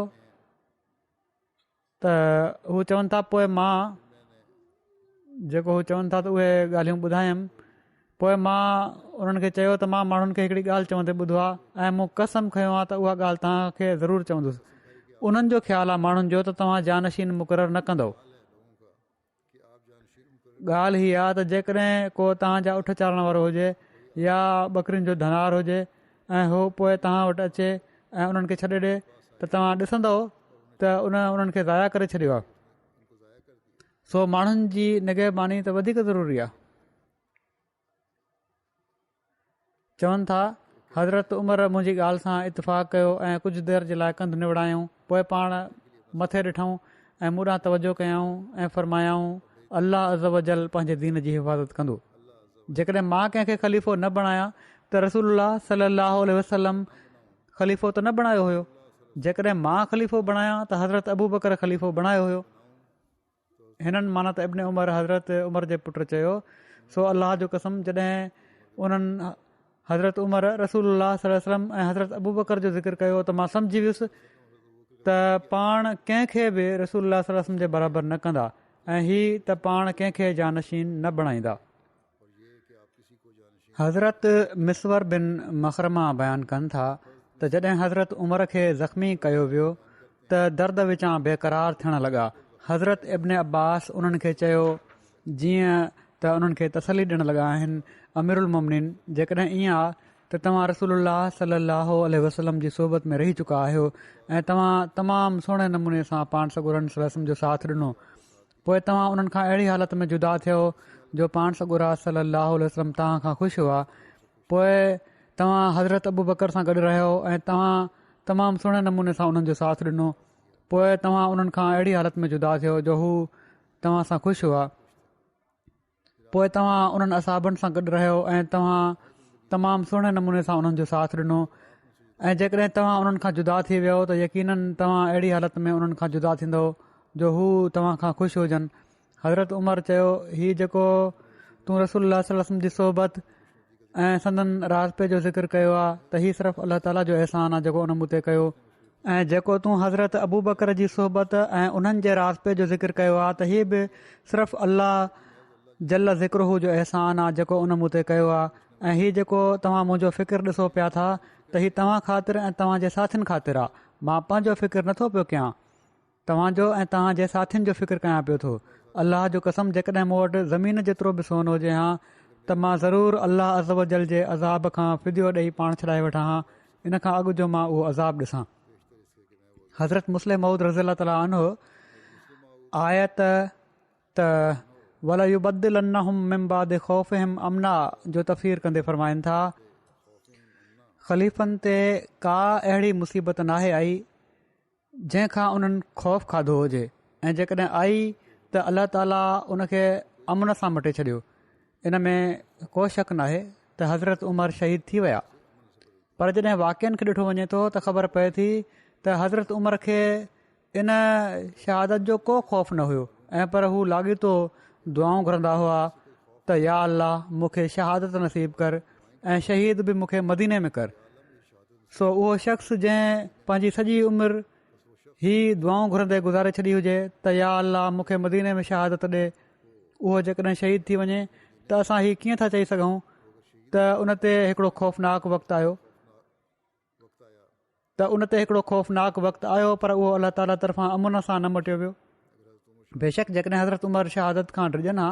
त हू चवनि था पोइ मां जेको हू चवनि था त उहे ॻाल्हियूं ॿुधायमि। पोइ मां उन्हनि खे चयो त मां माण्हुनि खे हिकिड़ी ॻाल्हि चवंदे ॿुधो आहे ऐं मूं कसम खयों आहे त उहा ॻाल्हि तव्हांखे ज़रूरु चवंदुसि। उन्हनि जो ख़्यालु आहे माण्हुनि जो त तव्हां जानशीन मुक़ररु न कंदव। ॻाल्हि हीअ आहे त जेकॾहिं को तव्हांजा उठ चाढ़ण वारो हुजे या ॿकरियुनि जो धनार हुजे ऐं हू पोइ तव्हां वटि अचे ऐं उन्हनि खे छॾे ॾिए त तव्हां ॾिसंदव त उन्हनि खे ज़ाया करे छॾियो आहे। सो माण्हुनि जी निगहबानी त वधीक ज़रूरी आहे। चवनि था हज़रत उमर मुंहिंजी ॻाल्हि सां इतफ़ाक़ कयो ऐं कुझु देरि जे लाइ कंधु निवड़ायूं। पोइ पाण मथे ॾिठऊं ऐं मूं ॾांहुं तवजो कयऊं ऐं फरमायाऊं अल्लाह अज़ वजल पंहिंजे दीन जी हिफ़ाज़त कंदो। जेकॾहिं मां कंहिंखे ख़लीफ़ो न बणायां त रसूलुल्लाह सल्लल्लाहु अलैहि वसल्लम ख़लीफ़ो त न बणायो हुयो। जेकॾहिं मां ख़लीफ़ो बणायां त हज़रत अबू बकर ख़लीफ़ो बणायो हुयो। हिननि माना त इब्न उमर हज़रत उमर जे पुटु चयो। सो अलाह जो कसम, जॾहिं उन्हनि हज़रत उमर रसूलुल्लाह सल्लल्लाहु अलैहि वसल्लम ऐं हज़रत अबू बकर जो ज़िक्र कयो त मां सम्झी वियुसि त पाण कंहिंखे बि रसूलुल्लाह सल्लल्लाहु अलैहि वसल्लम जे बराबरि न कंदा ऐं हीअ त पाण कंहिंखे जानशीन न बणाईंदा। हज़रत मिसवर बिन मखरमा बयानु कनि था त जॾहिं हज़रत उमर खे ज़ख़्मी कयो वियो त दर्द विचां बेक़रार थियण लॻा। हज़रत इब्न अब्बास उन्हनि खे चयो जीअं त उन्हनि खे तसली ॾियण लॻा आहिनि, अमीरुल मोमिनीन, जेकॾहिं ईअं आहे त तव्हां रसूलुल्लाह सल्लल्लाहु अलैहि वसल्लम जी सोबत में रही चुका आहियो ऐं तव्हां तमामु सुहिणे नमूने सां पाण सॻुरनि सल्लल्लाहु अलैहि वसल्लम जो साथ ॾिनो, पोइ तव्हां उन्हनि खां अहिड़ी हालत में जुदा थियो जो पाण सॻुरा सल्लल्लाहु अलैहि वसल्लम तव्हां खां ख़ुशि हुआ। पोइ तव्हां हज़रत अबू बकर सां गॾु रहियो ऐं तव्हां तमामु सुहिणे नमूने सां उन्हनि जो साथ ॾिनो। पोइ तव्हां उन्हनि खां अहिड़ी हालत में जुदा थियो जो हू तव्हां सां ख़ुशि हुआ। पोइ तव्हां उन्हनि असाबनि सां गॾु रहियो ऐं तव्हां तमामु सुहिणे नमूने सां उन्हनि जो साथ ॾिनो ऐं जेकॾहिं तव्हां उन्हनि खां जुदा थी वियो त यकीनन तव्हां अहिड़ी हालति में उन्हनि खां जुदा थींदो जो हू तव्हां खां ख़ुशि हुजनि। हज़रत उमर चयो, हीउ जेको तूं रसूल वसल्लम जी सोहबत ऐं संदन राज़पे जो ज़िक्र कयो आहे त हीउ सिर्फ़ु अलाह ताला जो अहसान आहे जेको उन मूं ते कयो। ऐं जेको तूं हज़रत अबू बकर जी सोहबत ऐं उन्हनि जे राज़पे जो ज़िक्र कयो आहे त हीउ बि सिर्फ़ु अलाह जल ज़िक्र जो अहसान आहे जेको उन मूं ते कयो आहे। ऐं हीउ जेको तव्हां मुंहिंजो फ़िकिर ॾिसो पिया था त हीउ तव्हां ख़ातिर ऐं तव्हांजे साथियुनि ख़ातिर आहे। मां पंहिंजो फ़िकिर नथो पियो कयां, तव्हांजो ऐं तव्हांजे साथियुनि जो फ़िकिर कयां पियो थो। अलाह जो कसम, जेकॾहिं मूं वटि ज़मीन जेतिरो बि सोन हुजे हा त मां ज़रूरु अलाह अज़ व जल जे अज़ाब खां फिदियो ॾेई पाण छॾाए वठां हा, इन खां अॻु जो मां उहो अज़ाब ॾिसां। हज़रत मुस्लिम मऊद रज़ी ताला अन्हो आयत त वलयुबद्दिलन्नहुम मिन बादि खौफिहिम अमना जो तफ़सीर कंदे फ़रमाइनि था, ख़लीफ़नि ते का अहिड़ी मुसीबत नाहे आई जंहिंखां उन्हनि ख़ौफ़ खाधो हुजे, ऐं जेकॾहिं आई त अलाह ताला उनखे अमन सां मटे छॾियो। इन में को शक नाहे त हज़रत उमर शहीद थी विया, पर जॾहिं वाक़िअनि खे ॾिठो वञे थो त ख़बर पए थी त हज़रत उमर खे इन शहादत जो को ख़ौफ़ न हुयो, ऐं पर हू लाॻीतो दुआऊं घुरंदा हुआ त या अल्लाह मूंखे शहादत नसीब कर ऐं शहीद बि मूंखे मदीने में कर। सो उहो शख़्स जंहिं पंहिंजी सॼी उमिरि ही दुआऊं घुरंदे गुज़ारे छॾी हुजे त या अल्लाह मूंखे मदीने में शहादत ॾे, उहो जेकॾहिं शहीद थी वञे त असां हीअ कीअं था चई सघूं त उन ते हिकिड़ो ख़ौफ़नाक वक़्तु आयो, वक़्तु आयो, पर उहो अलाह ताला तरफ़ां अमन सां न मटियो वियो। बेशक जेकॾहिं हज़रत उमर शहादत खां डिॼनि हा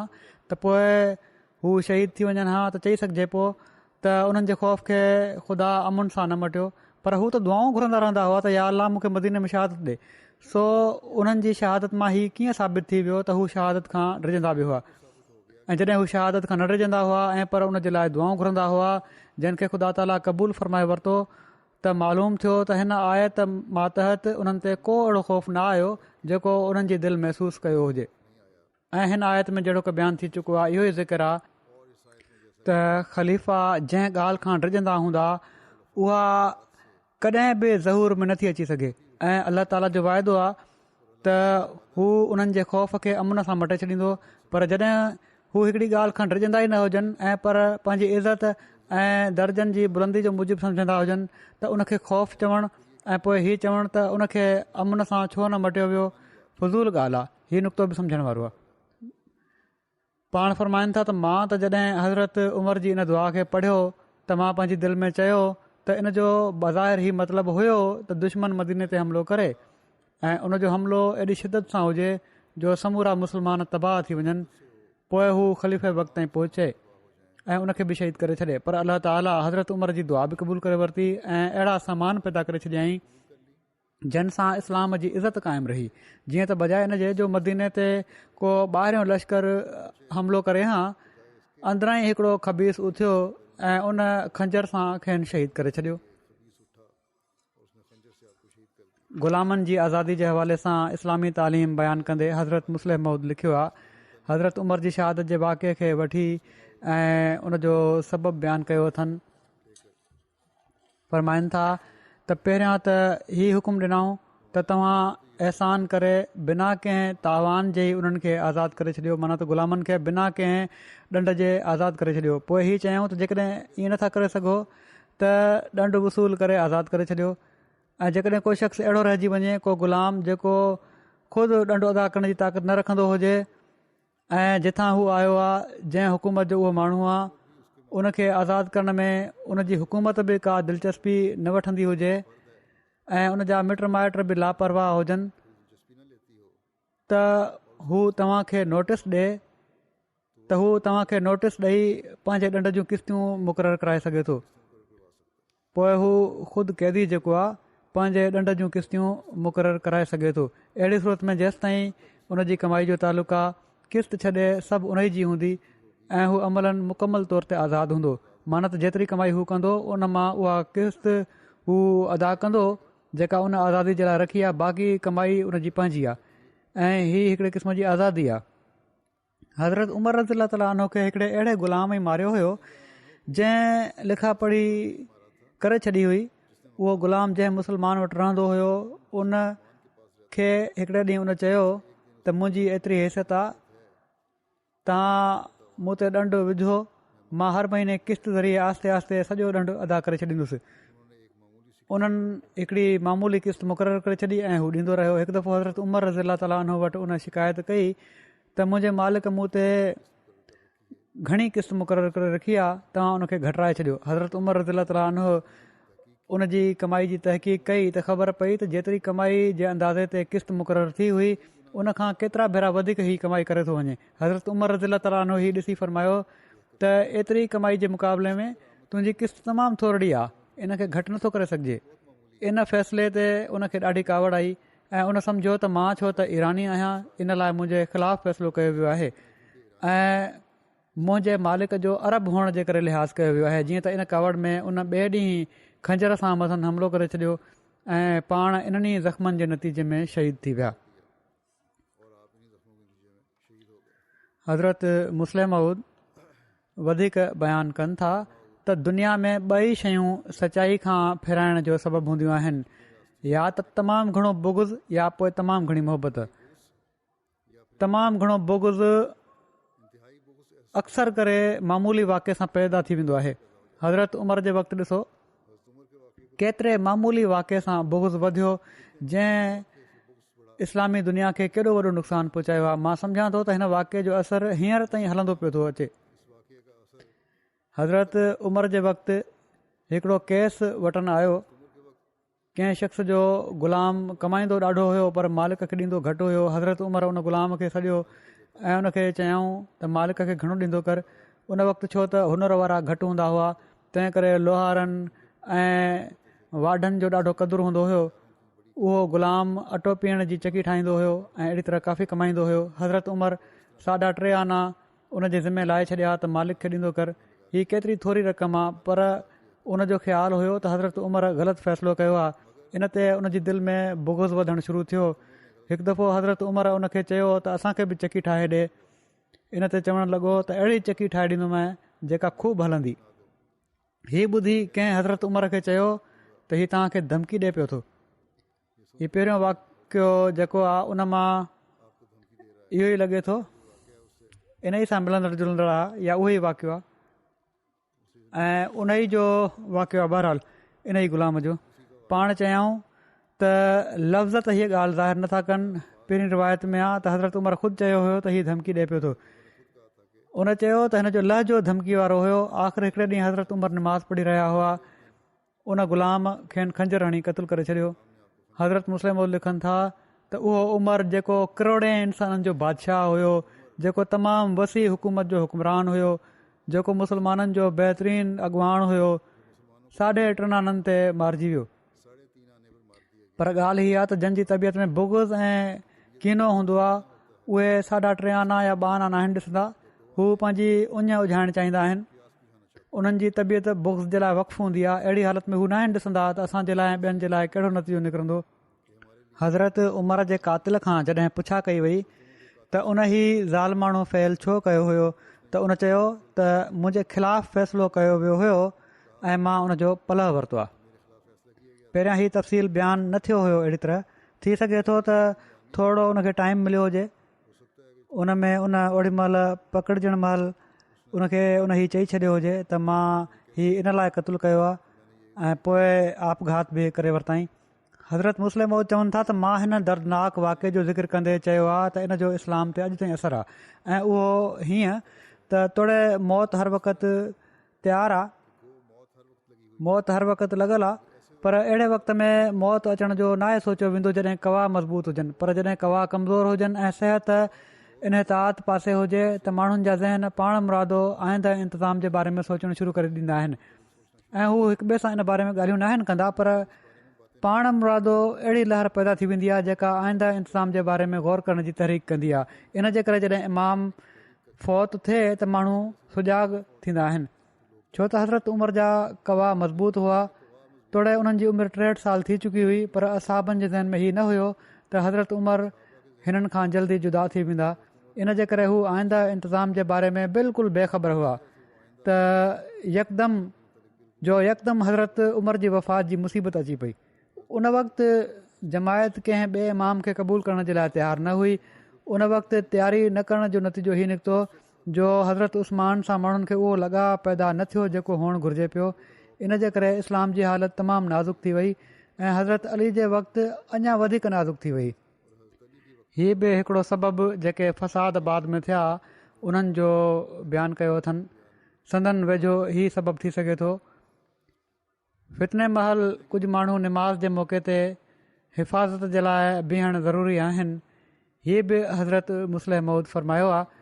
त पोइ हू शहीद थी वञनि हा त चई सघिजे पियो त उन्हनि जे ख़ौफ़ खे ख़ुदा अमन सां न मटियो, पर हू त दुआऊं घुरंदा रहंदा हुआ त या अल्लाह मूंखे मदीने में शहादत ॾे। सो उन्हनि जी शहादत मां हीउ कीअं साबित थी वियो त हू शहादत खां डिॼंदा बि हुआ, ऐं जॾहिं हू शहादत खां न डिॼंदा हुआ ऐं पर उन जे लाइ दुआऊं घुरंदा हुआ जिन खे ख़ुदा ताला क़बूल फ़रमाए वरितो, त मालूम थियो त हिन आयत मातहत उन्हनि ते को अहिड़ो ख़ौफ़ न आयो जेको उन्हनि जी दिलि महसूसु कयो हुजे। ऐं हिन आयत में जहिड़ो की बयानु थी चुको आहे, इहो ई ज़िक्र आहे त ख़लीफ़ा जंहिं ॻाल्हि खां डिॼंदा हूंदा उहा कॾहिं बि ज़हूर में नथी अची सघे, ऐं अलाह ताला जो वाइदो आहे त हू उन्हनि जे ख़ौफ़ खे अमन सां मटे छॾींदो। पर जॾहिं हू हिकिड़ी ॻाल्हि खां डिॼंदा ई न हुजनि ऐं पर पंहिंजी इज़त ऐं दर्जनि जी बुलंदी जो मूजिबि सम्झंदा हुजनि त उनखे ख़ौफ़ चवणु ऐं पोइ हीअ चवणु त उनखे अमन सां छो न मटियो वियो, फज़ूल ॻाल्हि आहे। हीअ नुक़्तो बि सम्झण वारो आहे। पाण फ़रमाइनि था त मां त जॾहिं हज़रत उमर जी इन दुआ खे पढ़ियो त मां पंहिंजी दिलि में चयो त इन जो बज़ाहिर ही मतिलबु हुयो त दुश्मन मदीने ते हमिलो करे ऐं उन जो हमिलो एॾी शिदत सां हुजे जो समूरा मुस्लमान तबाह थी वञनि, पोइ हू ख़लीफ़े वक़्त ताईं पहुचे ऐं उनखे बि शहीद करे छॾे। पर अलाह ताला हज़रत उमर जी दुआ बि क़बूल करे वरिती ऐं अहिड़ा सामान पैदा करे छॾियईं जिन सां इस्लाम जी इज़त क़ाइमु रही। जीअं त बजाए इन जे जो मदीने ते को ॿाहिरियों लश्कर हमिलो करे हा, अंदरां ई हिकिड़ो ख़बीस उथियो ऐं उन खंजर सां खेनि शहीद करे छॾियो। ग़ुलामनि जी आज़ादी जे हवाले सां इस्लामी तालीम बयानु कंदे हज़रत मुस्लिम मऊद लिखियो आहे, हज़रत उमर जी शहादत जे वाक़े खे वठी ऐं उनजो सबबु बयानु कयो अथनि। फ़रमाइनि था त पहिरियां त हीउ हुकुम ॾिनऊं त तव्हां अहसान करे बिना कंहिं तावान जे ई उन्हनि खे आज़ादु करे छॾियो, माना त ग़ुलामनि खे बिना कंहिं ॾंड जे आज़ादु करे छॾियो। पोइ हीअ चयूं त जेकॾहिं ईअं नथा करे सघो त ॾंड वसूल करे आज़ादु करे छॾियो। ऐं जेकॾहिं को शख़्स अहिड़ो रहिजी वञे, को ग़ुलाम जेको ख़ुदि ॾंड अदा करण जी ताक़त न रखंदो हुजे ऐं जिथां हू आयो आहे जंहिं हुकूमत जो उहो माण्हू आहे उनखे आज़ादु करण में उनजी हुकूमत बि का दिलचस्पी न वठंदी हुजे ऐं उनजा मिट माइट बि लापरवाह हुजनि, त हू तव्हांखे नोटिस ॾेई पंहिंजे ॾंड जूं किश्तियूं मुक़ररु कराए सघे थो। पोइ हू ख़ुदि क़ैदी जेको आहे पंहिंजे ॾंड जूं किश्तियूं मुक़ररु कराए सघे थो। अहिड़ी सूरत में जेसि ताईं उनजी कमाई जो तालुक़ु आहे, किश्त छॾे सभु उन जी हूंदी ऐं हू अमलनि मुकमल तौर ते आज़ादु हूंदो। माना त जेतिरी कमाई हू कंदो उन मां उहा किश्त हू अदा कंदो जेका उन आज़ादी जे लाइ रखी आहे, बाक़ी कमाई उनजी पंहिंजी आहे ऐं हीअ हिकिड़े क़िस्म जी आज़ादी आहे। हज़रत उमर रज़ी ताला अन्हो खे हिकिड़े अहिड़े ग़ुलाम ई मारियो हुयो जंहिं लिखा पढ़ी करे छॾी हुई। उहो ग़ुलाम जंहिं मुस्लमान वटि रहंदो हुयो उन खे हिकिड़े ॾींहुं उन चयो त मुंहिंजी एतिरी हैसियत आहे, तव्हां मूं ते ॾंढु विझो, मां हर महीने किश्त ज़रिए आहिस्ते आहिस्ते सॼो ॾंढु अदा करे छॾींदुसि। उन्हनि हिकिड़ी मामूली किश्त मुक़ररु करे छॾी ऐं हू ॾींदो रहियो। हिकु दफ़ो हज़रत उमर रज़ी ताला उन वटि उन शिकायत कई त मुंहिंजे मालिक मूं ते घणी किश्त मुक़ररु करे रखी आहे, तव्हां उनखे घटाए छॾियो। हज़रत उमर रज़ी ताला उन जी कमाई जी तहक़ीक़ कई त ख़बर पई त जेतिरी कमाई जे अंदाज़े ते किश्त मुक़ररु थी हुई उन खां केतिरा भेरा वधीक ई कमाई करे थो वञे। हज़रत उमर रज़ी ताला हीउ ॾिसी फ़रमायो त एतिरी कमाई जे मुक़ाबले में तुंहिंजी किश्त तमामु थोरी आहे, इन खे घटि नथो करे सघिजे। इन फ़ैसिले ते उनखे ॾाढी कावड़ आई ऐं उन सम्झो त मां छो त ईरानी आहियां, इन लाइ मुंहिंजे ख़िलाफ़ु फ़ैसिलो कयो वियो आहे ऐं मुंहिंजे मालिक जो अरब हुअण जे करे लिहाज़ कयो वियो आहे। जीअं त इन कावड़ में उन ॿिए ॾींहुं खंजर सां मथनि हमिलो करे छॾियो ऐं पाण इन्हनि ज़ख़्मनि जे नतीजे में शहीद थी विया। हज़रत मुस्लिम मऊद वधीक बयानु कनि था त दुनिया में ॿई शयूं सचाई खां फिराइण जो सबबु हूंदियूं आहिनि, या त तमामु घणो बुग़्ज़ या पोइ तमामु घणी मोहबत। तमामु घणो बुग़्ज़ अक्सर करे मामूली वाक़े सां पैदा थी वेंदो आहे। हज़रत उमर जे वक़्तु ॾिसो केतिरे मामूली वाक़े सां बुग़्ज़ वधियो जंहिं इस्लामी दुनिया खे केॾो वॾो नुक़सानु पहुचायो आहे। मां सम्झां थो त हिन वाक़े जो असरु हींअर ताईं हलंदो पियो थो अचे। हज़रत उमर जे वक़्तु हिकिड़ो केस वठणु आयो, कंहिं शख़्स जो ग़ुलाम कमाईंदो ॾाढो हुयो पर मालिक खे ॾींदो घटि हुयो। हज़रत उमर उन ग़ुलाम खे सॼो ऐं उनखे चयऊं त मालिक खे घणो ॾींदो कर। उन वक़्तु छो त हुनर वारा घटि हूंदा हुआ, तंहिं करे लोहारनि ऐं वाढनि जो ॾाढो क़दुरु हूंदो हुयो। उहो ग़ुलाम अटो पीअण जी चकी ठाहींदो हुयो ऐं अहिड़ी तरह काफ़ी कमाईंदो हुयो। हज़रत उमर 3.5 आना उन जे ज़िमे लाहे छॾिया त मालिक खे ॾींदो कर। हीअ केतिरी थोरी रक़म आहे, पर उन जो ख़्यालु हुयो त हज़रत उमर ग़लति फ़ैसिलो कयो आहे। इन ते उन जी दिलि में बुग़्ज़ वधणु शुरू थियो। हिकु दफ़ो हज़रत उमर उन खे चयो त असांखे बि चकी ठाहे ॾे। इन ते चवणु लॻो त अहिड़ी चकी ठाहे ॾींदोमांइ जेका ख़ूब हलंदी। हीअ ॿुधी कंहिं हज़रत उमर खे चयो त हीअ तव्हांखे धमकी ॾिए पियो थो। हीअ पहिरियों वाक़ियो जेको आहे उन मां इहो ई लॻे थो इन ई सां मिलंदड़ जुलंदड़ आहे या उहो ई वाक़ियो आहे ऐं उन ई जो वाक़ियो आहे। बहरहाल इन ई ग़ुलाम जो पाण चयऊं त लफ़्ज़ त हीअ ॻाल्हि ज़ाहिर नथा कनि। पहिरीं रिवायत में आहे त हज़रत उमर ख़ुदि चयो हुयो त हीअ धमकी ॾिए पियो थो। उन चयो त हिन जो लहजो धमकी वारो हुयो। आख़िर हिकिड़े ॾींहुं हज़रत उमर नमाज़ पढ़ी रहिया हुआ, उन ग़ुलाम खेनि खंजर हणी क़तलु करे छॾियो। हज़रत मुस्लिम लिखनि था त उहो उमर जेको करोड़े इंसाननि जो बादशाह हुयो, जेको तमामु वसी हुकूमत जो हुकुमरान हुयो, जेको मुस्लमाननि जो बहितरीनु अॻुवाण हुयो, 3.5 आननि ते मारिजी वियो। पर ॻाल्हि हीअ आहे त जंहिंजी तबियत में बुग़्ज़ ऐं कीनो हूंदो आहे उहे 3.5 आना या 2 आना नाहिनि ॾिसंदा। हू पंहिंजी उञ उझाइणु चाहींदा आहिनि। उन्हनि जी तबियत बुग़्ज़ जे लाइ वक़्फ़ु हूंदी आहे। अहिड़ी हालत में हू नाहिनि ॾिसंदा त असांजे लाइ ॿियनि जे लाइ कहिड़ो नतीजो निकिरंदो। हज़रत उमर जे क़ातिल खां जॾहिं पुछा कई वई त उन ई ज़ालमाणो फ़ैल छो कयो हुयो, त उन चयो त मुंहिंजे ख़िलाफ़ु फ़ैसिलो कयो वियो हुयो ऐं मां उन जो पलह वरितो आहे। पहिरियां ही तफ़सील बयानु न थियो हुयो अहिड़ी तरह। थी सघे थो त थोरो उनखे टाइम मिलियो हुजे। उन में उन ओॾी महिल पकड़जण महिल उनखे उन हीउ चई छॾियो हुजे त मां हीउ इन लाइ क़तलु कयो आहे ऐं पोइ आपघात बि करे वरिताईं। हज़रत मुस्लिम चवनि था त मां हिन दर्दनाक वाक़े जो ज़िक्र कंदे चयो आहे त इन जो इस्लाम ते अॼु ताईं असरु आहे ऐं उहो हीअं त तोड़े मौत हर वक़्तु तयारु आहे, मौत हर वक़्तु लॻल आहे, पर अहिड़े वक़्त में मौत अचण जो न आहे सोचियो वेंदो जॾहिं कवा मज़बूत हुजनि। पर जॾहिं कवा कमज़ोर हुजनि ऐं सिहत इनहतात पासे हुजे त माण्हुनि जा ज़हन पाण मुरादो आईंदह इंतिज़ाम जे बारे में सोचणु शुरू करे ॾींदा आहिनि ऐं हू हिक ॿिए सां इन बारे में ॻाल्हियूं न आहिनि कंदा, पर पाण मुरादो अहिड़ी लहर पैदा थी वेंदी आहे जेका आईंदह इंतिज़ाम जे बारे में ग़ौर करण जी तहरीक कंदी आहे। इन जे करे जॾहिं इमाम फ़ौत थिए त माण्हू सुजाग थींदा आहिनि। छो त हज़रत उमर जा कवा मज़बूत हुआ। तोड़े उन्हनि जी उमिरि 63 साल थी चुकी हुई, पर असाबनि जे ज़हन में हीउ न हुयो त हज़रत उमर हिननि खां जल्दी जुदा थी वेंदा। इन जे करे हू आईंदह इंतिज़ाम जे बारे में बिल्कुलु बेख़बर हुआ त यकदमि जो यकदमि हज़रत उमर जी वफ़ात जी मुसीबत अची पई। उन वक़्तु जमायत कंहिं ॿिए इमाम खे क़बूल करण जे लाइ तयारु न हुई। उन वक़्तु तयारी न करण जो नतीजो हीउ निकितो जो हज़रत उस्मान सां माण्हुनि खे उहो लॻाव पैदा न थियो जेको हुअणु घुरिजे पियो। इन जे करे इस्लाम जी हालति तमामु नाज़ुक थी वई ऐं हज़रत अली जे वक़्तु अञा वधीक नाज़ुक थी वई। हीअ बि हिकिड़ो सबबु जेके फ़साद बाद में थिया उन्हनि जो बयानु कयो अथनि। संदन वेझो हीउ सबबु थी सघे थो। फितने महल कुझु माण्हू निमाज़ जे मौक़े ते हिफ़ाज़त जे लाइ बीहणु ज़रूरी आहिनि। हीअ बि हज़रत मुस्लिम मऊद फ़रमायो आहे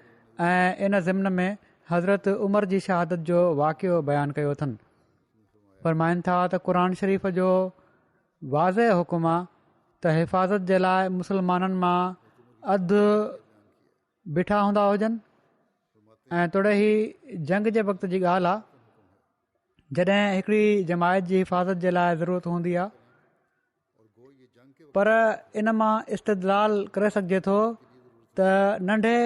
ऐं इन ज़िम्न में हज़रत उमर जी शहादत जो वाक़ियो बयानु कयो अथनि। फ़रमाइनि था त क़ुर शरीफ़ जो वाज़े हुकुम आहे त हिफ़ाज़त जे लाइ मुसलमाननि मां अधु बीठा हूंदा हुजनि ऐं तोड़े ई जंग जे वक़्त जी ॻाल्हि आहे जॾहिं हिकिड़ी जमायत जी हिफ़ाज़त जे लाइ ज़रूरत हूंदी आहे। पर इन मां इस्तदलाल करे सघिजे थो त नंढे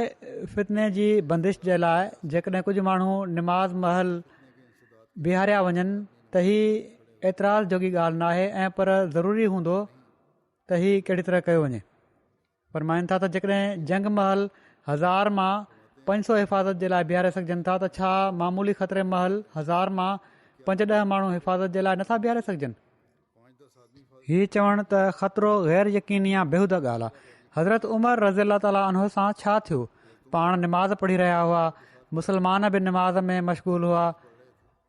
फितने जी बंदिश जे लाइ जेकॾहिं कुझु माण्हू निमाज़ महल बीहारिया वञनि त हीअ एतिराज़ जोगी ॻाल्हि न आहे ऐं पर ज़रूरी हूंदो त हीअ कहिड़ी तरह कयो वञे। फ़रमाइनि था त जेकॾहिं जंग महल 1000 मां 500 हिफ़ाज़त जे लाइ बीहारे सघजनि था त छा मामूली ख़तरे महल 1000 मां 5-10 माण्हू हिफ़ाज़त जे लाइ नथा बीहारे सघजनि। हीअ चवणु त ख़तरो ग़ैर यकीनी या बेहूदा ॻाल्हि आहे। हज़रत उमर रज़ी अल्लाह ताला अन्हु सां छा थियो? पाण निमाज़ पढ़ी रहिया हुआ, मुसलमान बि निमाज़ में मशगूल हुआ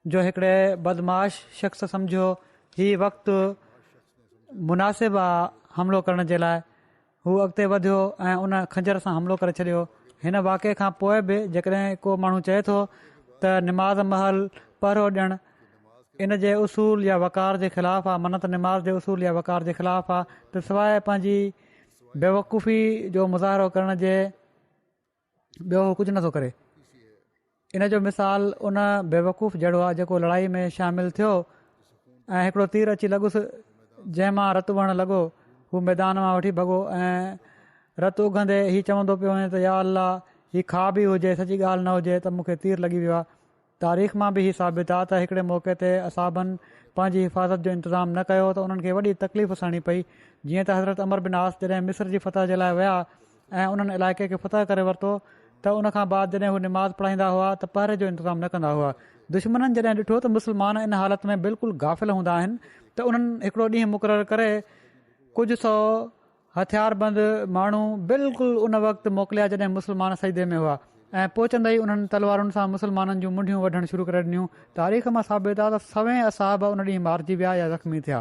जो हिकिड़े बदमाश शख़्स सम्झो हीअ वक़्तु मुनासिबु आहे हमिलो करण जे लाइ। हू अॻिते वधियो ऐं उन खंजर सां हमिलो करे छॾियो। हिन वाक़े खां पोइ बि जेकॾहिं को माण्हू चए थो त निमाज़ महल पहिरो ॾियणु इन जे उसूल या वक़ार जे ख़िलाफ़ु आहे, मन त निमाज़ जे उसूल या वक़ार जे ख़िलाफ़ु आहे, त सवाइ पंहिंजी बेवकूफ़ी जो मुज़ाहिरो करण जे ॿियो कुझु नथो करे। इन जो मिसाल उन बेवकूफ़ जहिड़ो आहे जेको लड़ाई में शामिलु थियो ऐं हिकिड़ो तीर अची लॻुसि जंहिंमां रतु वहणु लॻो। हू मैदान मां वठी भॻो ऐं रतु उघंदे हीउ चवंदो पियो वञे त या अल्लाह हीअ खा बि हुजे, सची ॻाल्हि न हुजे त मूंखे तीर लॻी वियो आहे। तारीख़ मां बि हीउ साबित आहे त हिकिड़े मौक़े ते असाबनि पंहिंजी हिफ़ाज़त जो इंतज़ामु न कयो त उन्हनि खे वॾी तकलीफ़ सहणी पई। जीअं त हज़रत अमर बिन आस जॾहिं मिस्र जी फतह जे लाइ विया ऐं उन्हनि इलाइक़े खे फतह करे वरितो त उनखां बाद जॾहिं हू निमाज़ पढ़ाईंदा हुआ त पहिरे जो इंतज़ामु न कंदा हुआ। दुश्मननि जॾहिं ॾिठो त मुस्लमान इन हालति में बिल्कुलु गाफ़िल हूंदा आहिनि त उन्हनि हिकिड़ो ॾींहुं मुक़ररु करे कुझु सौ हथियारबंद माण्हू बिल्कुलु उन वक़्तु मोकिलिया जॾहिं मुस्लमान सजदे में हुआ ऐं पोचंदे ई उन्हनि तलवारुनि सां मुसलमाननि जूं मुंडियूं वढणु शुरू करे ॾिनियूं। तारीख़ मां साबित आहे त 100 असाब उन ॾींहुं मारिजी विया या ज़ख़्मी थिया।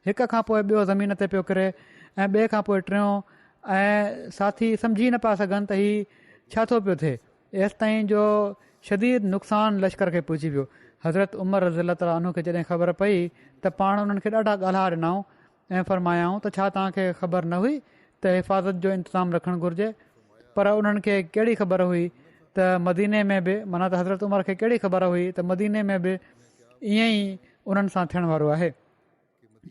हिक खां पोइ ॿियो ज़मीन ते पियो किरे ऐं ॿिए खां पोइ टियों ऐं साथी सम्झी न पिया सघनि त हीउ छा थो पियो थिए। एसि ताईं जो शदीद नुक़सानु लश्कर खे पहुची वियो। हज़रत उमर रज़ी अल्लाह ताला अन्हु खे जॾहिं ख़बर पई त पाण उन्हनि खे ॾाढा ॻाल्हा ॾिनऊं ऐं फ़रमायाऊं त छा तव्हांखे ख़बर न हुई त हिफ़ाज़त जो इंतज़ामु रखणु घुरिजे। पर उन्हनि खे कहिड़ी ख़बर हुई त मदीने में बि माना त हज़रत उमर खे कहिड़ी ख़बर हुई त मदीने में बि ईअं ई उन्हनि सां थियण वारो आहे।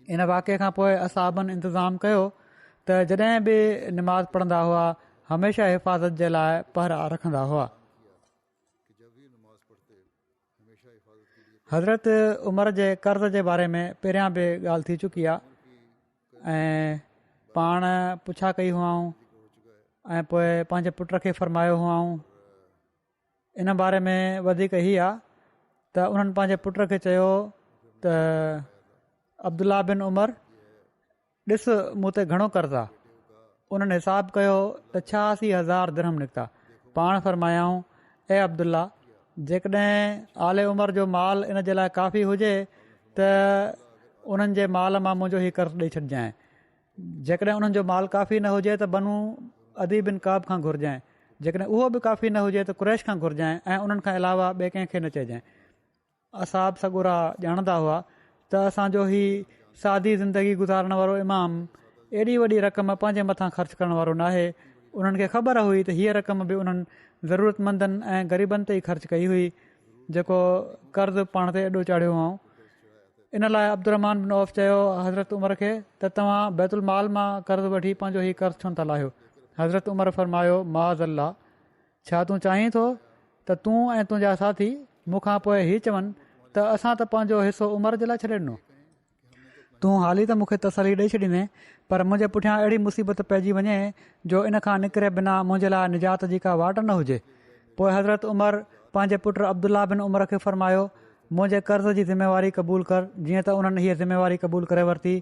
इन वाक़े खां पोइ असाबनि इंतज़ामु कयो त जॾहिं बि निमाज़ पढ़ंदा हुआ हमेशह हिफ़ाज़त जे लाइ पहरा रखंदा हुआ। हज़रत उमर जे कर्ज़ जे बारे में पहिरियां बि ॻाल्हि थी चुकी आहे ऐं पाण पुछा कई हुआऊं ऐं पोइ पंहिंजे पुट खे फ़रमायो हुआऊं। इन बारे में वधीक ई आहे त उन्हनि पंहिंजे पुट खे चयो त अब्दुल्ला बिन उमर ॾिस मूं ते घणो कर्ज़ु आहे। उन्हनि हिसाबु कयो त 86,000 दिरहम निकिता। पाण फ़रमायाऊं ए अब्दुल्ला जेकॾहिं आले उमर जो माल इन जे लाइ काफ़ी हुजे त उन्हनि जे माल मां मुंहिंजो ई कर्ज़ु ॾेई छॾिजांइ। जेकॾहिं उन्हनि जो माल काफ़ी न हुजे त बनू अदी बिन काब खां घुरिजांइ। जेकॾहिं उहो बि काफ़ी न हुजे त कुरैश खां घुरिजांइ ऐं उन्हनि खां अलावा ॿिए कंहिंखे न चइजांइ। असाब सगुरा ॼाणंदा हुआ त असांजो ही सादी ज़िंदगी गुज़ारण वारो इमाम एॾी वॾी रक़म पंहिंजे मथां ख़र्चु करण वारो न आहे। उन्हनि खे ख़बर हुई त हीअ रक़म बि उन्हनि ज़रूरतमंदनि ऐं ग़रीबनि ते ई ख़र्चु कई हुई जेको कर्ज़ु पाण ते एॾो चाढ़ियो हुओ। इन लाइ अब्दुरहमान बिन औफ़ चयो हज़रत उमर खे त तव्हां बैतुल माल मां कर्ज़ु वठी पंहिंजो ई कर्ज़ु छो था लाहियो। हज़रत उमर फ़रमायो माज़ अल्लाह छा तूं चाहीं थो त तूं ऐं तुंहिंजा साथी मूंखां पोइ हीउ चवनि त असां त पंहिंजो हिसो उमिरि जे लाइ छॾे ॾिनो। तूं हाली त मूंखे तसली ॾेई छॾींदे, पर मुंहिंजे पुठियां अहिड़ी मुसीबत पइजी वञे जो इन खां निकिरे बिना मुंहिंजे लाइ निजात जी का वाट न हुजे। पोइ हज़रत उमर पंहिंजे पुटु अब्दुल्ला बिन उमर खे फ़रमायो, मुंहिंजे कर्ज़ जी ज़िमेवारी क़बूल कर, जीअं त उन्हनि हीअ ज़िमेवारी क़बूल करे वरिती।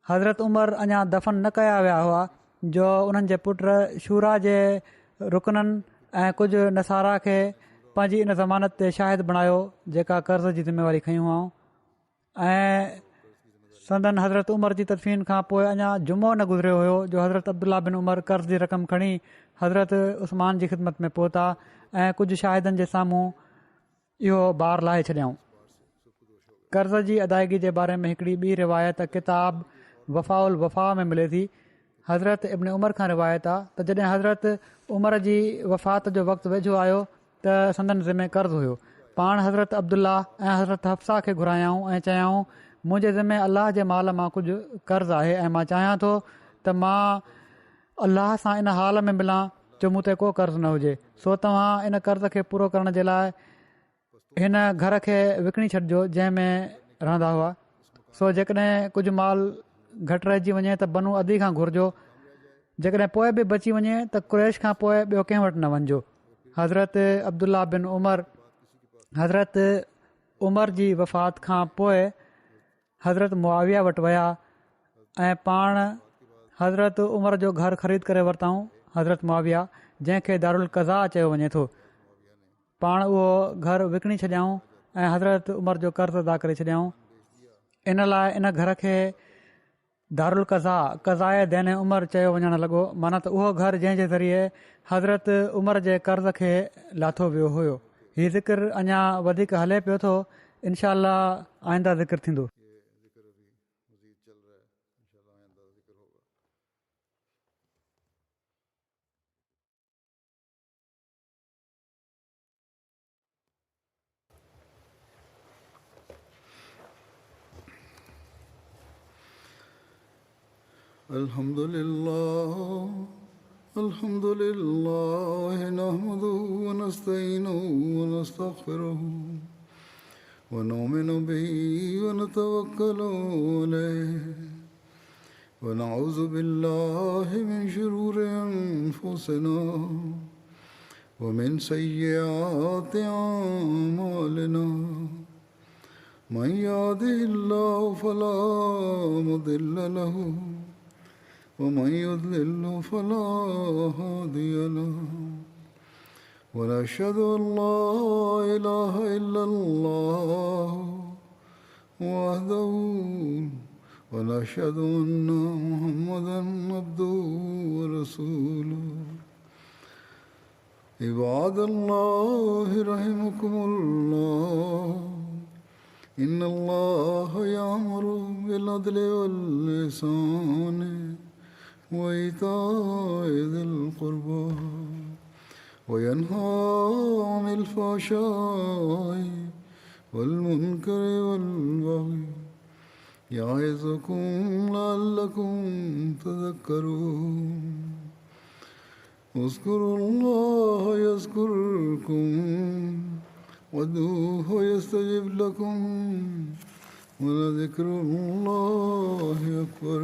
हज़रत उमर अञा दफ़न न कया विया हुआ जो उन्हनि जे पुटु शूरा जे रुकननि ऐं कुझु नसारा खे पंहिंजी इन ज़मानत ते शाहिद बणायो जेका कर्ज़ जी ज़िमेवारी खयूं हुआ। ऐं संदन हज़रत उमर जी तदफ़ीन खां पोइ अञा जुमो न गुज़रियो हुयो जो हज़रत अब्दुल्ला बिन उमर कर्ज़ जी रक़म खणी हज़रत उस्मान जी ख़िदमत में पहुता ऐं कुझु शाहिदनि जे साम्हूं इहो बार लाहे छॾियऊं। कर्ज़ जी अदायगी जे बारे में हिकिड़ी ॿी रिवायत किताब वफ़ा उल वफ़ा में मिले थी। हज़रत इब्न उमर खां रिवायत आहे त जॾहिं हज़रत उमर जी वफ़ात जो वक़्तु वेझो आयो त संदन ज़िमे कर्ज़ हुयो। पाण हज़रत अब्दुल्ला ऐं हज़रत हफ्सा खे घुरायाऊं ऐं चयाऊं, मुंहिंजे ज़िमे अलाह जे माल मां कुझु कर्ज़ु आहे ऐं मां चाहियां थो त मां अलाह सां इन हाल में मिलां जो मूं ते को कर्ज़ु न हुजे। सो तव्हां इन कर्ज़ खे पूरो करण जे लाइ हिन घर खे विकिणी छॾिजो जंहिं में रहंदा हुआ। सो जेकॾहिं कुझु माल घटि रहिजी वञे त बनू अदी खां घुरिजो, जेकॾहिं पोइ बि बची वञे त कुरैश खां पोइ ॿियो कंहिं वटि न वञिजो। हज़रत अब्दुल्ला बिन उमर हज़रत उमर जी वफ़ात खां पोइ हज़रत मुआविया वटि विया ऐं पाण हज़रत उमर जो घरु ख़रीद करे वरिताऊं। हज़रत मुआविया जंहिंखे दारुल क़ज़ा चयो वञे थो, पाण उहो घरु विकिणी छॾियाऊं ऐं हज़रत उमर जो कर्ज़ु अदा करे छॾियाऊं। इन लाइ इन घर खे दारुल क़ज़ा क़ज़ाए दैन उमर चयो वञणु लॻो, माना त उहो घरु जंहिंजे ज़रिए हज़रत उमर जे कर्ज़ खे लाथो वियो हुयो। हीउ ज़िक्र अञा वधीक हले पियो थो, इनशा अल्लाह आईंदा ज़िक्र थींदो। الحمد لله نحمده ونستعينه ونستغفره ونؤمن به ونتوكل عليه ونعوذ بالله من شرور أنفسنا ومن سيئات أعمالنا من يهده الله فلا مضل له ومن يضلل فلا هادي له ونشهد أن لا إله إلا الله وحده ونشهد أن محمدا عبده ورسوله عباد الله رحمكم الله إن الله يأمر بالعدل والإحسان وإيتاء ذي القربى وينهى عن الفحشاء والمنكر والبغي يعظكم لعلكم تذكرون اذكروا الله يذكركم وادعوه يستجب لكم ولذكر الله أكبر.